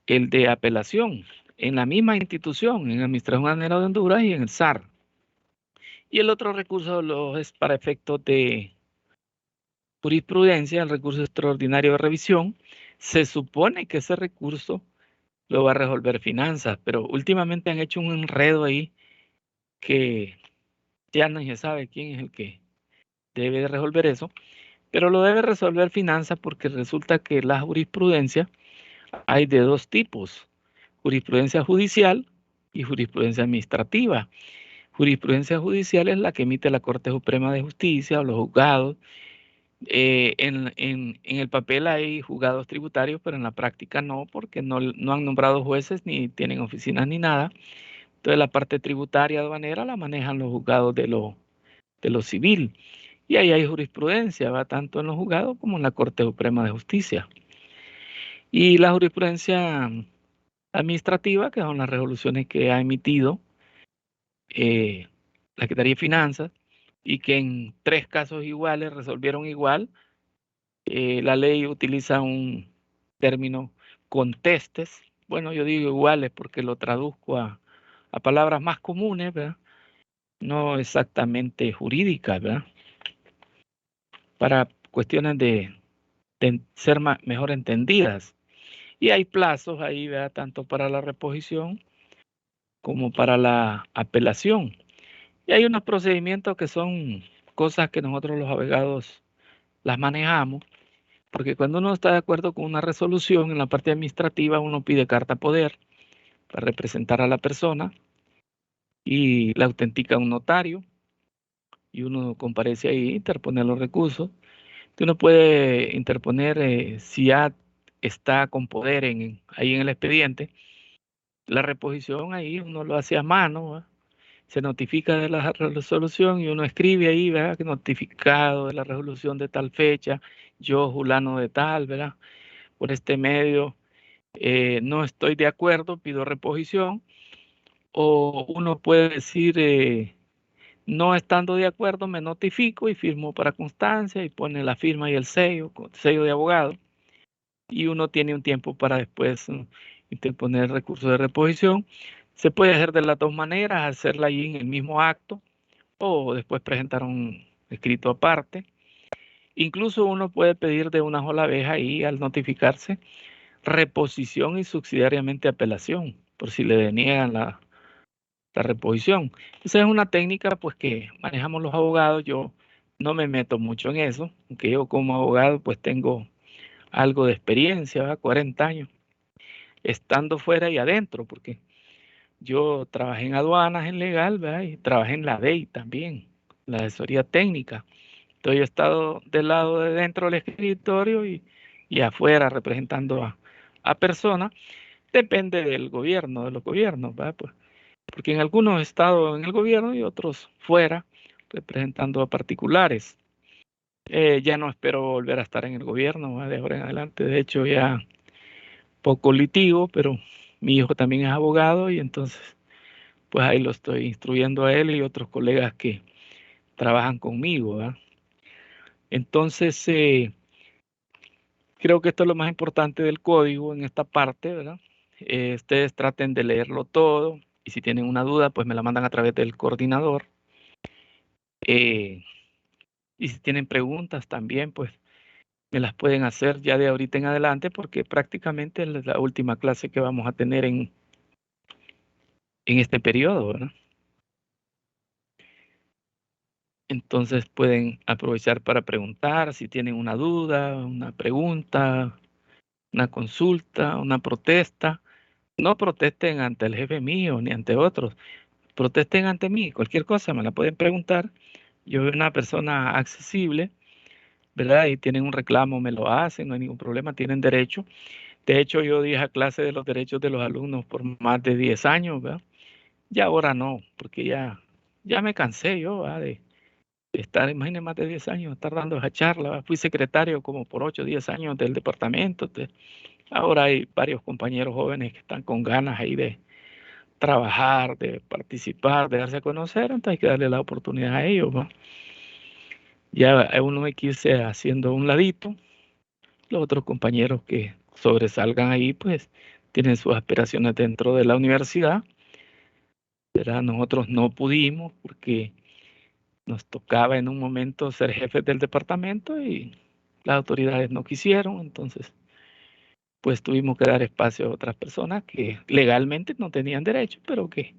S1: el de apelación, en la misma institución, en la Administración Aduanera de Honduras y en el SAR. Y el otro recurso es para efectos de jurisprudencia, el recurso extraordinario de revisión. Se supone que ese recurso lo va a resolver finanzas, pero últimamente han hecho un enredo ahí que ya no se sabe quién es el que debe de resolver eso, pero lo debe resolver finanzas porque resulta que la jurisprudencia hay de dos tipos, jurisprudencia judicial y jurisprudencia administrativa. Jurisprudencia judicial es la que emite la Corte Suprema de Justicia o los juzgados. En el papel hay juzgados tributarios, pero en la práctica no, porque no han nombrado jueces ni tienen oficinas ni nada. Entonces la parte tributaria aduanera la manejan los juzgados de lo civil. Y ahí hay jurisprudencia, va tanto en los juzgados como en la Corte Suprema de Justicia. Y la jurisprudencia administrativa, que son las resoluciones que ha emitido la Secretaría de Finanzas, y que en 3 casos iguales resolvieron igual, La ley utiliza un término contestes. Bueno, yo digo iguales porque lo traduzco a palabras más comunes, ¿verdad? No exactamente jurídicas, ¿verdad? Para cuestiones de ser mejor entendidas. Y hay plazos ahí, ¿verdad? Tanto para la reposición como para la apelación. Y hay unos procedimientos que son cosas que nosotros los abogados las manejamos, porque cuando uno está de acuerdo con una resolución en la parte administrativa, uno pide carta poder para representar a la persona y la autentica un notario y uno comparece ahí, interpone los recursos. Uno puede interponer si ya está con poder ahí en el expediente. La reposición ahí uno lo hace a mano, ¿va? Se notifica de la resolución y uno escribe ahí, ¿verdad? Que notificado de la resolución de tal fecha, yo, Julano de tal, ¿verdad? Por este medio no estoy de acuerdo, pido reposición. O uno puede decir, no estando de acuerdo, me notifico y firmo para constancia y pone la firma y el sello, sello de abogado. Y uno tiene un tiempo para después interponer recurso de reposición. Se puede hacer de las dos maneras, hacerla allí en el mismo acto o después presentar un escrito aparte. Incluso uno puede pedir de una sola vez ahí al notificarse reposición y subsidiariamente apelación, por si le deniegan la reposición. Esa es una técnica pues que manejamos los abogados. Yo no me meto mucho en eso, aunque yo como abogado pues tengo algo de experiencia, ¿verdad? 40 años, estando fuera y adentro, porque yo trabajé en aduanas, en legal, ¿verdad? Y trabajé en la DEI también, la asesoría técnica. Entonces yo he estado del lado de dentro del escritorio y afuera representando a personas. Depende del gobierno, de los gobiernos, ¿verdad? Pues, porque en algunos he estado en el gobierno y otros fuera, representando a particulares. Ya no espero volver a estar en el gobierno, ¿verdad? De ahora en adelante. De hecho, ya poco litigo, pero mi hijo también es abogado y entonces, pues ahí lo estoy instruyendo a él y otros colegas que trabajan conmigo, ¿verdad? Entonces, creo que esto es lo más importante del código en esta parte, ¿verdad? Ustedes traten de leerlo todo y si tienen una duda, pues me la mandan a través del coordinador. Eh, y si tienen preguntas también, pues me las pueden hacer ya de ahorita en adelante porque prácticamente es la última clase que vamos a tener en este periodo, ¿verdad? Entonces pueden aprovechar para preguntar si tienen una duda, una pregunta, una consulta, una protesta. No protesten ante el jefe mío ni ante otros, protesten ante mí. Cualquier cosa me la pueden preguntar. Yo soy una persona accesible, ¿verdad? Y tienen un reclamo, me lo hacen, no hay ningún problema, tienen derecho. De hecho, yo di a clase de los derechos de los alumnos por más de 10 años, ¿verdad? Y ahora no, porque ya me cansé yo, ¿verdad? De estar, imagínense, más de 10 años, estar dando esa charla, ¿verdad? Fui secretario como por 8 o 10 años del departamento. Ahora hay varios compañeros jóvenes que están con ganas ahí de trabajar, de participar, de darse a conocer, entonces hay que darle la oportunidad a ellos, ¿no? Ya uno hay que irse haciendo un ladito, los otros compañeros que sobresalgan ahí, pues tienen sus aspiraciones dentro de la universidad, ¿verdad? Nosotros no pudimos porque nos tocaba en un momento ser jefes del departamento y las autoridades no quisieron, entonces pues tuvimos que dar espacio a otras personas que legalmente no tenían derecho, pero que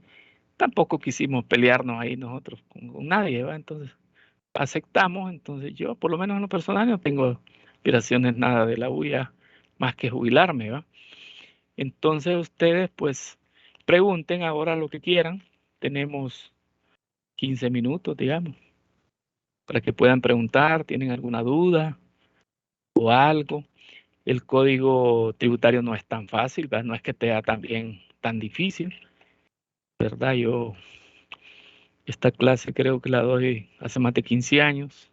S1: tampoco quisimos pelearnos ahí nosotros con nadie, ¿va? Entonces aceptamos, entonces yo por lo menos en lo personal no tengo aspiraciones nada de la UIA más que jubilarme, ¿va? Entonces ustedes pues pregunten ahora lo que quieran, tenemos 15 minutos, digamos, para que puedan preguntar, tienen alguna duda o algo. El código tributario no es tan fácil, ¿verdad? No es que sea también tan difícil, ¿verdad? Yo esta clase creo que la doy hace más de 15 años.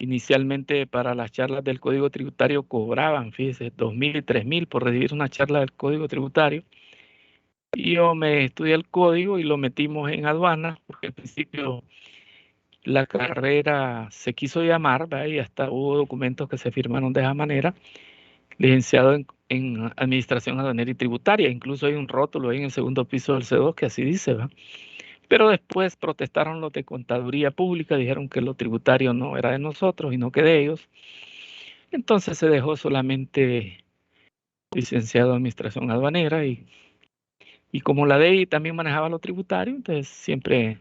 S1: Inicialmente para las charlas del Código Tributario cobraban, fíjese, 2.000 y 3.000 por recibir una charla del Código Tributario. Y yo me estudié el código y lo metimos en aduanas, porque al principio la carrera se quiso llamar, ¿verdad? Y hasta hubo documentos que se firmaron de esa manera, licenciado en Administración Aduanera y Tributaria. Incluso hay un rótulo ahí en el segundo piso del C2 que así dice, ¿verdad? Pero después protestaron los de Contaduría Pública, dijeron que lo tributario no era de nosotros y no que de ellos. Entonces se dejó solamente licenciado en Administración Aduanera y como la DEI también manejaba lo tributario, entonces siempre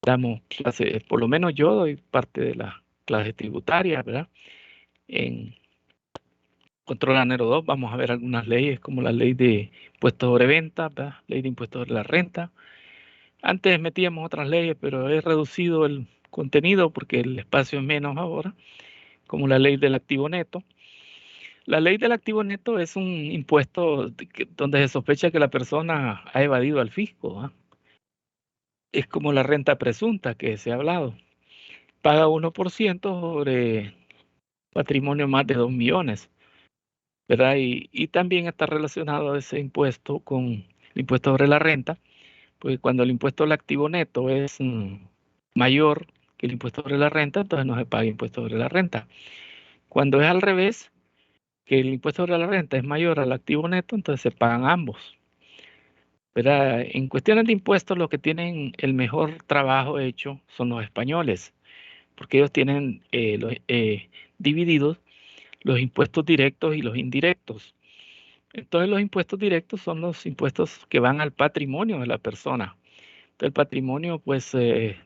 S1: damos clases, por lo menos yo doy parte de la clase tributaria, ¿verdad? En Control Anero 2 vamos a ver algunas leyes como la ley de impuestos sobre venta, ¿verdad? Ley de impuestos sobre la renta. Antes metíamos otras leyes, pero he reducido el contenido porque el espacio es menos ahora, como la ley del activo neto. La ley del activo neto es un impuesto donde se sospecha que la persona ha evadido al fisco, ¿ah? Es como la renta presunta que se ha hablado. Paga 1% sobre patrimonio más de 2 millones, ¿verdad? Y también está relacionado ese impuesto con el impuesto sobre la renta, porque cuando el impuesto al activo neto es mayor que el impuesto sobre la renta, entonces no se paga impuesto sobre la renta. Cuando es al revés, que el impuesto sobre la renta es mayor al activo neto, entonces se pagan ambos, ¿verdad? En cuestiones de impuestos, los que tienen el mejor trabajo hecho son los españoles, porque ellos tienen divididos los impuestos directos y los indirectos. Entonces los impuestos directos son los impuestos que van al patrimonio de la persona. Entonces, el patrimonio, pues,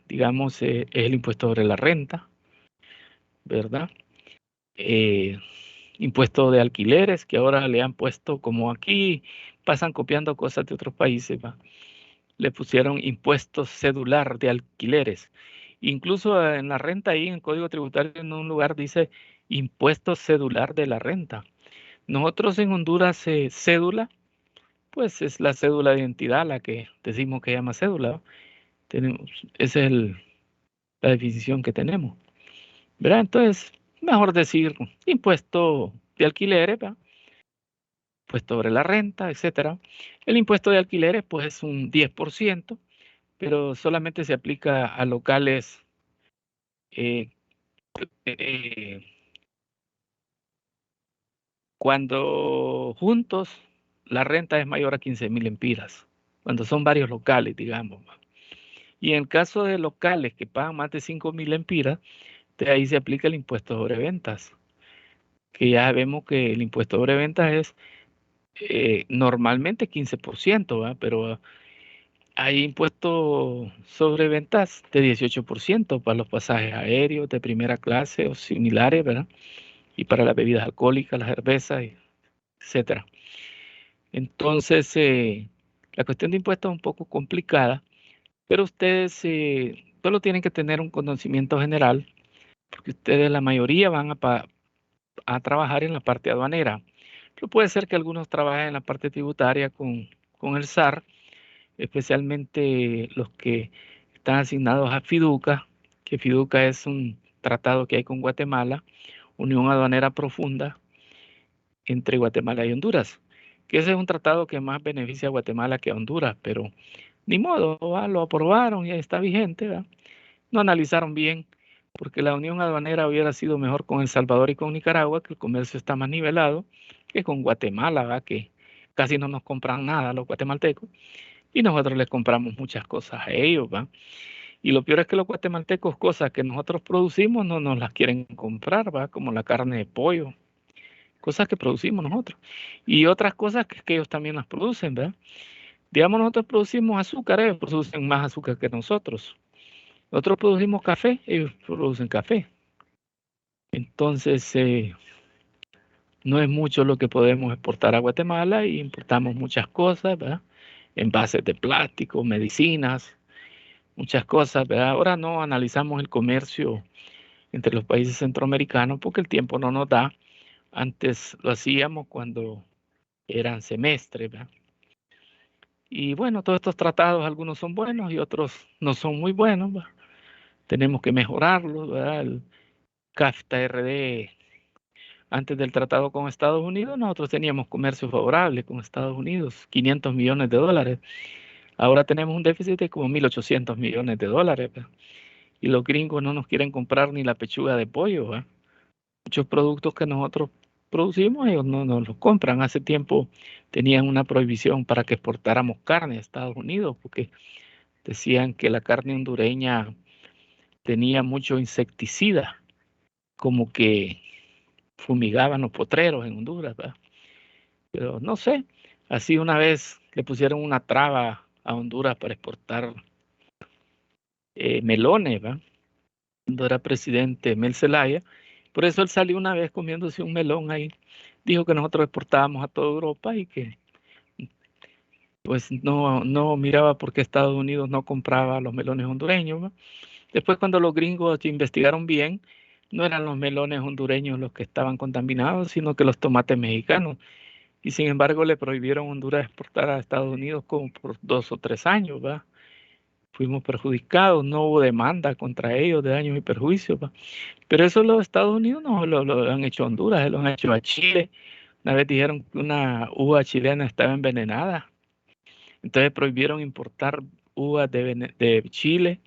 S1: digamos, es el impuesto sobre la renta, ¿verdad? Eh, impuesto de alquileres, que ahora le han puesto, como aquí pasan copiando cosas de otros países, ¿va? Le pusieron impuesto cedular de alquileres. Incluso en la renta, ahí en el Código Tributario, en un lugar dice impuesto cedular de la renta. Nosotros en Honduras, cédula, pues es la cédula de identidad, la que decimos que llama cédula, ¿va? Tenemos, esa es la definición que tenemos, ¿verdad? Entonces, mejor decir impuesto de alquileres, ¿verdad? Impuesto sobre la renta, etcétera. El impuesto de alquileres, pues es un 10%, pero solamente se aplica a locales eh, eh, cuando juntos la renta es mayor a 15,000 empiras, cuando son varios locales, digamos. Y en el caso de locales que pagan más de 5,000 empiras, de ahí se aplica el impuesto sobre ventas, que ya vemos que el impuesto sobre ventas es normalmente 15%, ¿verdad? Pero hay impuestos sobre ventas de 18% para los pasajes aéreos de primera clase o similares, ¿verdad? Y para las bebidas alcohólicas, las cervezas, etcétera. Entonces, la cuestión de impuestos es un poco complicada, pero ustedes solo tienen que tener un conocimiento general, porque ustedes, la mayoría, van a trabajar en la parte aduanera. Pero puede ser que algunos trabajen en la parte tributaria con el SAR, especialmente los que están asignados a FIDUCA, que FIDUCA es un tratado que hay con Guatemala, Unión Aduanera Profunda entre Guatemala y Honduras, que ese es un tratado que más beneficia a Guatemala que a Honduras, pero ni modo, lo aprobaron y está vigente, ¿verdad? No analizaron bien, porque la unión aduanera hubiera sido mejor con El Salvador y con Nicaragua, que el comercio está más nivelado, que con Guatemala, ¿verdad? Que casi no nos compran nada los guatemaltecos, y nosotros les compramos muchas cosas a ellos, ¿va? Y lo peor es que los guatemaltecos, cosas que nosotros producimos, no nos las quieren comprar, ¿va? Como la carne de pollo, cosas que producimos nosotros. Y otras cosas que ellos también las producen, ¿verdad? Digamos, nosotros producimos azúcar, ellos producen más azúcar que nosotros. Nosotros producimos café, ellos producen café. Entonces, no es mucho lo que podemos exportar a Guatemala y importamos muchas cosas, ¿verdad? Envases de plástico, medicinas, muchas cosas, ¿verdad? Ahora no analizamos el comercio entre los países centroamericanos porque el tiempo no nos da. Antes lo hacíamos cuando eran semestres, ¿verdad? Y bueno, todos estos tratados, algunos son buenos y otros no son muy buenos, ¿verdad? Tenemos que mejorarlos, ¿verdad? El CAFTA-RD, antes del tratado con Estados Unidos, nosotros teníamos comercio favorable con Estados Unidos, 500 millones de dólares. Ahora tenemos un déficit de como 1.800 millones de dólares, ¿verdad? y los gringos no nos quieren comprar ni la pechuga de pollo, ¿va? Muchos productos que nosotros producimos, ellos no nos los compran. Hace tiempo tenían una prohibición para que exportáramos carne a Estados Unidos, porque decían que la carne hondureña tenía mucho insecticida, como que fumigaban los potreros en Honduras, ¿va? Pero no sé, así una vez le pusieron una traba a Honduras para exportar melones, ¿va? Cuando era presidente Mel Zelaya. Por eso él salió una vez comiéndose un melón ahí. Dijo que nosotros exportábamos a toda Europa y que pues no miraba por qué Estados Unidos no compraba los melones hondureños, ¿va? Después cuando los gringos investigaron bien, no eran los melones hondureños los que estaban contaminados, sino que los tomates mexicanos. Y sin embargo le prohibieron a Honduras exportar a Estados Unidos como por 2 o 3 años, ¿va? Fuimos perjudicados, no hubo demanda contra ellos de daños y perjuicios, ¿va? Pero eso los Estados Unidos no lo han hecho a Honduras, lo han hecho a Chile. Una vez dijeron que una uva chilena estaba envenenada, entonces prohibieron importar uvas de Chile,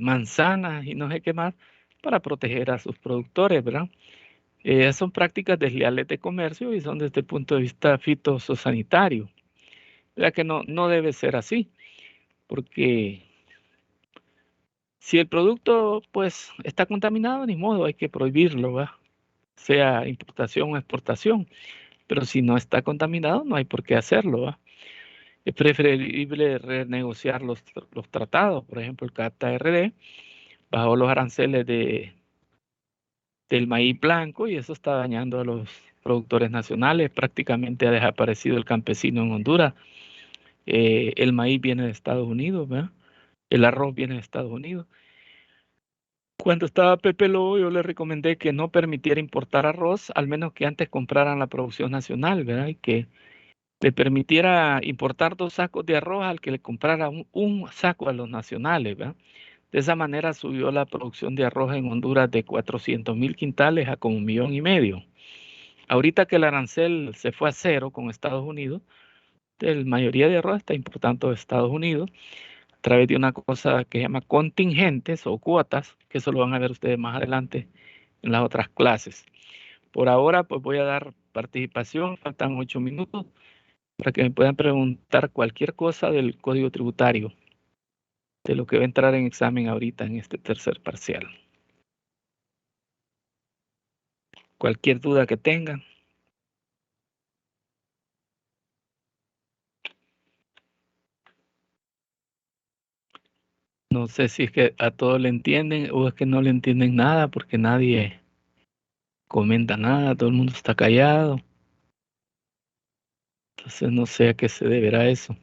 S1: manzanas y no sé qué más, para proteger a sus productores, ¿verdad? Son prácticas desleales de comercio y son desde el punto de vista fitosanitario, ¿verdad? Que no debe ser así, porque si el producto pues está contaminado, ni modo, hay que prohibirlo, ¿verdad? Sea importación o exportación, pero si no está contaminado, no hay por qué hacerlo, ¿va? Es preferible renegociar los tratados, por ejemplo, el CAFTA-RD, bajo los aranceles del maíz blanco, y eso está dañando a los productores nacionales. Prácticamente ha desaparecido el campesino en Honduras. El maíz viene de Estados Unidos, ¿verdad? El arroz viene de Estados Unidos. Cuando estaba Pepe Lobo, yo le recomendé que no permitiera importar arroz, al menos que antes compraran la producción nacional, ¿verdad? Y que le permitiera importar 2 sacos de arroz al que le comprara un saco a los nacionales, ¿verdad? De esa manera subió la producción de arroz en Honduras de 400,000 quintales a como 1,5 millones. Ahorita que el arancel se fue a cero con Estados Unidos, la mayoría de arroz está importando de Estados Unidos a través de una cosa que se llama contingentes o cuotas, que eso lo van a ver ustedes más adelante en las otras clases. Por ahora, pues voy a dar participación, faltan 8 minutos, para que me puedan preguntar cualquier cosa del código tributario, de lo que va a entrar en examen ahorita en este tercer parcial. Cualquier duda que tengan. No sé si es que a todos le entienden o es que no le entienden nada porque nadie comenta nada, todo el mundo está callado. Entonces no sé a qué se deberá eso.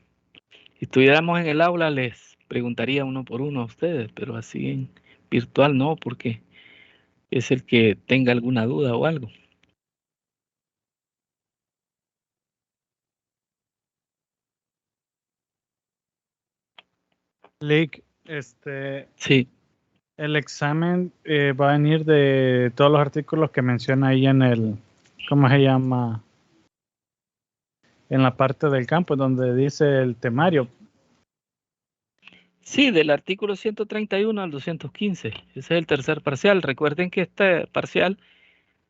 S1: Si estuviéramos en el aula les preguntaría uno por uno a ustedes, pero así en virtual no, porque es el que tenga alguna duda o algo.
S2: Lick,
S1: Sí,
S2: el examen va a venir de todos los artículos que menciona ahí en el, ¿cómo se llama? En la parte del campo donde dice el temario.
S1: sí, del artículo 131 al 215. Ese es el tercer parcial. Recuerden que este parcial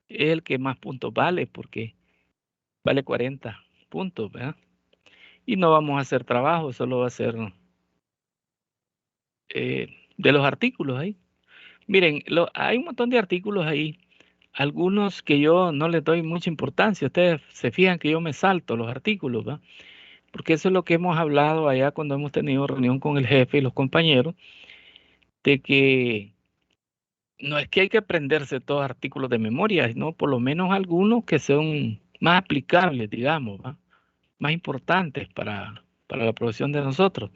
S1: es el que más puntos vale porque vale 40 puntos, ¿verdad? Y no vamos a hacer trabajo, solo va a ser de los artículos ahí. Miren, hay un montón de artículos ahí, algunos que yo no les doy mucha importancia. Ustedes se fijan que yo me salto los artículos, ¿va? Porque eso es lo que hemos hablado allá cuando hemos tenido reunión con el jefe y los compañeros, de que no es que hay que aprenderse todos los artículos de memoria, sino por lo menos algunos que son más aplicables, digamos, ¿va? Más importantes para la profesión de nosotros.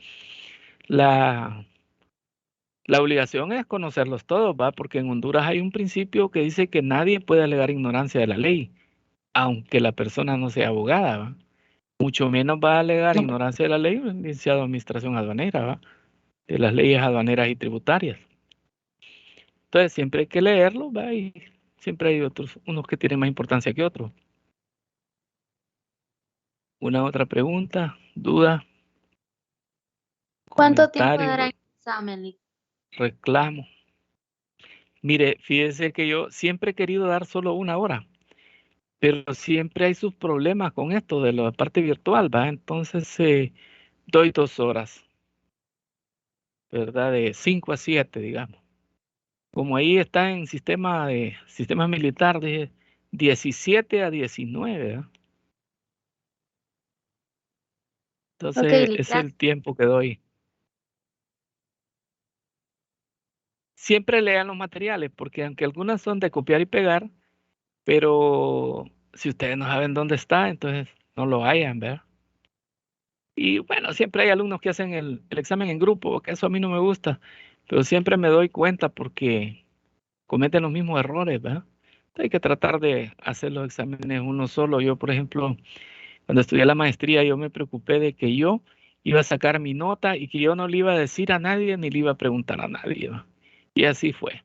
S1: La, la obligación es conocerlos todos, ¿va? Porque en Honduras hay un principio que dice que nadie puede alegar ignorancia de la ley, aunque la persona no sea abogada, ¿va? Mucho menos va a alegar ignorancia de la ley un licenciado de administración aduanera, ¿va? De las leyes aduaneras y tributarias. Entonces siempre hay que leerlo, ¿va? Y siempre hay otros, unos que tienen más importancia que otros. ¿Una otra pregunta, duda,
S3: ¿Cuánto tiempo
S1: comentario?
S3: dará el examen, Lick?
S1: reclamo. Mire, fíjese que yo siempre he querido dar solo 1 hora, pero siempre hay sus problemas con esto de la parte virtual, ¿va? Entonces doy 2 horas, ¿verdad? De 5 a 7, digamos. Como ahí está en sistema militar de 17 a 19, ¿va?
S3: Ok,
S1: Entonces es
S3: Lila.
S1: el tiempo que doy. Siempre lean los materiales, porque aunque algunas son de copiar y pegar, pero si ustedes no saben dónde está, entonces no lo hayan, ¿verdad? Y bueno, siempre hay alumnos que hacen el examen en grupo, que eso a mí no me gusta, pero siempre me doy cuenta porque cometen los mismos errores, ¿verdad? Hay que tratar de hacer los exámenes uno solo. Yo, por ejemplo, cuando estudié la maestría, yo me preocupé de que yo iba a sacar mi nota y que yo no le iba a decir a nadie ni le iba a preguntar a nadie, ¿va? Y así fue.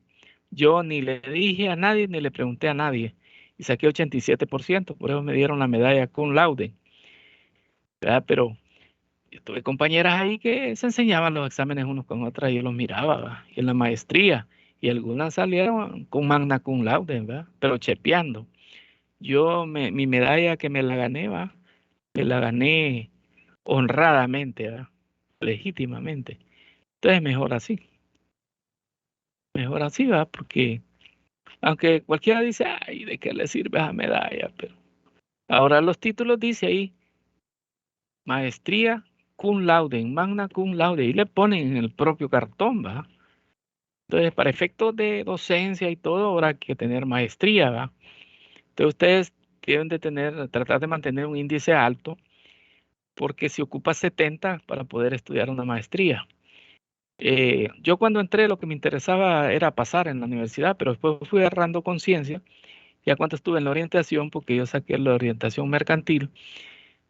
S1: Yo ni le dije a nadie ni le pregunté a nadie. Y saqué 87%, por eso me dieron la medalla cum laude, ¿verdad? Pero yo tuve compañeras ahí que se enseñaban los exámenes unos con otras y yo los miraba, ¿va? Y en la maestría. Y algunas salieron con magna cum laude, ¿verdad? Pero chepeando. Mi medalla que me la gané, ¿va? Me la gané honradamente, ¿verdad? Legítimamente. Entonces mejor así, ¿va? Porque aunque cualquiera dice, ay, ¿de qué le sirve esa medalla? Pero ahora los títulos dice ahí, maestría cum laude, magna cum laude, y le ponen en el propio cartón, ¿va? Entonces, para efectos de docencia y todo, ahora hay que tener maestría, ¿va? Entonces, ustedes deben de tratar de mantener un índice alto, porque se ocupa 70 para poder estudiar una maestría. Yo cuando entré lo que me interesaba era pasar en la universidad, pero después fui agarrando conciencia, ya cuando estuve en la orientación, porque yo saqué la orientación mercantil,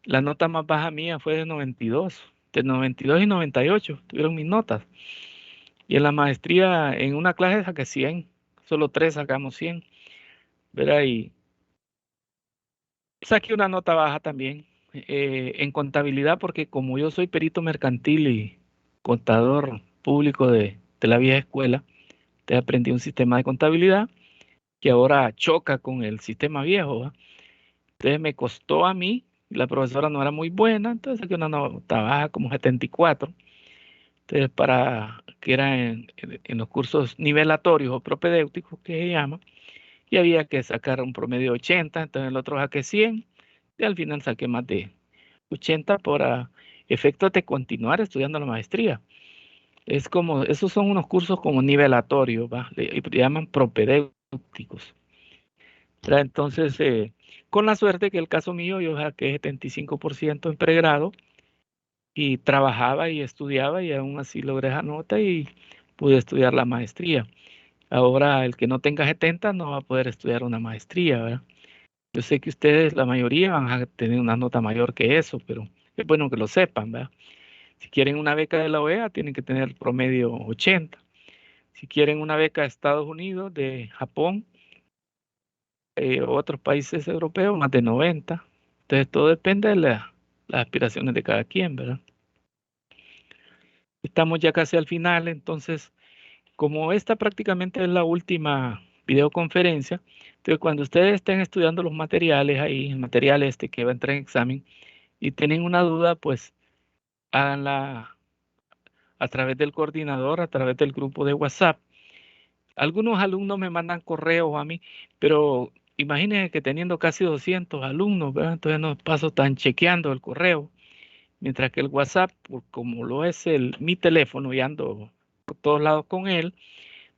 S1: la nota más baja mía fue de 92, de 92 y 98, tuvieron mis notas. Y en la maestría, en una clase saqué 100, solo 3 sacamos 100, ¿verdad? Y saqué una nota baja también en contabilidad, porque como yo soy perito mercantil y contador público de la vieja escuela, te aprendí un sistema de contabilidad que ahora choca con el sistema viejo, ¿va? Entonces me costó a mí, la profesora no era muy buena, entonces saqué una nota baja como 74. Entonces, para que era en los cursos nivelatorios o propedéuticos que se llama, y había que sacar un promedio de 80, entonces el otro saqué 100, y al final saqué más de 80 por efectos de continuar estudiando la maestría. Es como, esos son unos cursos como nivelatorios, ¿va? Le llaman propedéuticos. ¿Verdad? Entonces, con la suerte que el caso mío, yo saqué 75% en pregrado y trabajaba y estudiaba y aún así logré esa nota y pude estudiar la maestría. Ahora, el que no tenga 70 no va a poder estudiar una maestría, ¿verdad? Yo sé que ustedes, la mayoría, van a tener una nota mayor que eso, pero es bueno que lo sepan, ¿verdad? Si quieren una beca de la OEA, tienen que tener promedio 80. Si quieren una beca de Estados Unidos, de Japón, otros países europeos, más de 90. Entonces, todo depende de las aspiraciones de cada quien, ¿verdad? Estamos ya casi al final, entonces, como esta prácticamente es la última videoconferencia, entonces cuando ustedes estén estudiando los materiales ahí, el material este que va a entrar en examen, y tienen una duda, pues háganla a través del coordinador, a través del grupo de WhatsApp. Algunos alumnos me mandan correos a mí, pero imagínense que teniendo casi 200 alumnos, ¿verdad? Entonces no paso tan chequeando el correo, mientras que el WhatsApp, como lo es mi teléfono y ando por todos lados con él,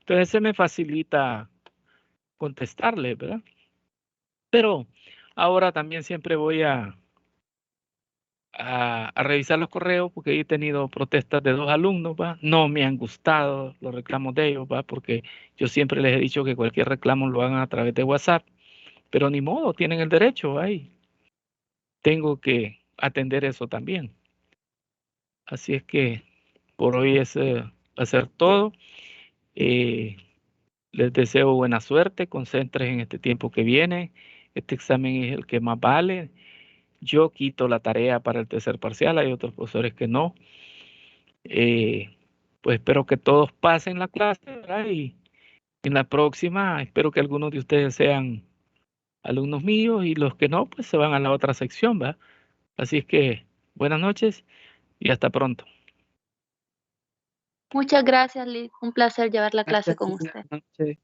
S1: entonces se me facilita contestarle, ¿verdad? Pero ahora también siempre voy a revisar los correos porque he tenido protestas de 2 alumnos, ¿va? No me han gustado los reclamos de ellos, ¿va? Porque yo siempre les he dicho que cualquier reclamo lo hagan a través de WhatsApp, pero ni modo, tienen el derecho ahí. Tengo que atender eso también. Así es que por hoy va a ser todo. Eh, Les deseo buena suerte, concéntrense en este tiempo que viene. Este examen es el que más vale. Yo quito la tarea para el tercer parcial, hay otros profesores que no. pues espero que todos pasen la clase, ¿verdad? Y en la próxima espero que algunos de ustedes sean alumnos míos y los que no, pues se van a la otra sección, ¿verdad? Así es que buenas noches y hasta pronto.
S3: Muchas gracias, Liz. Un placer llevar la clase
S1: Gracias,
S3: con
S1: buenas
S3: usted.
S1: noches.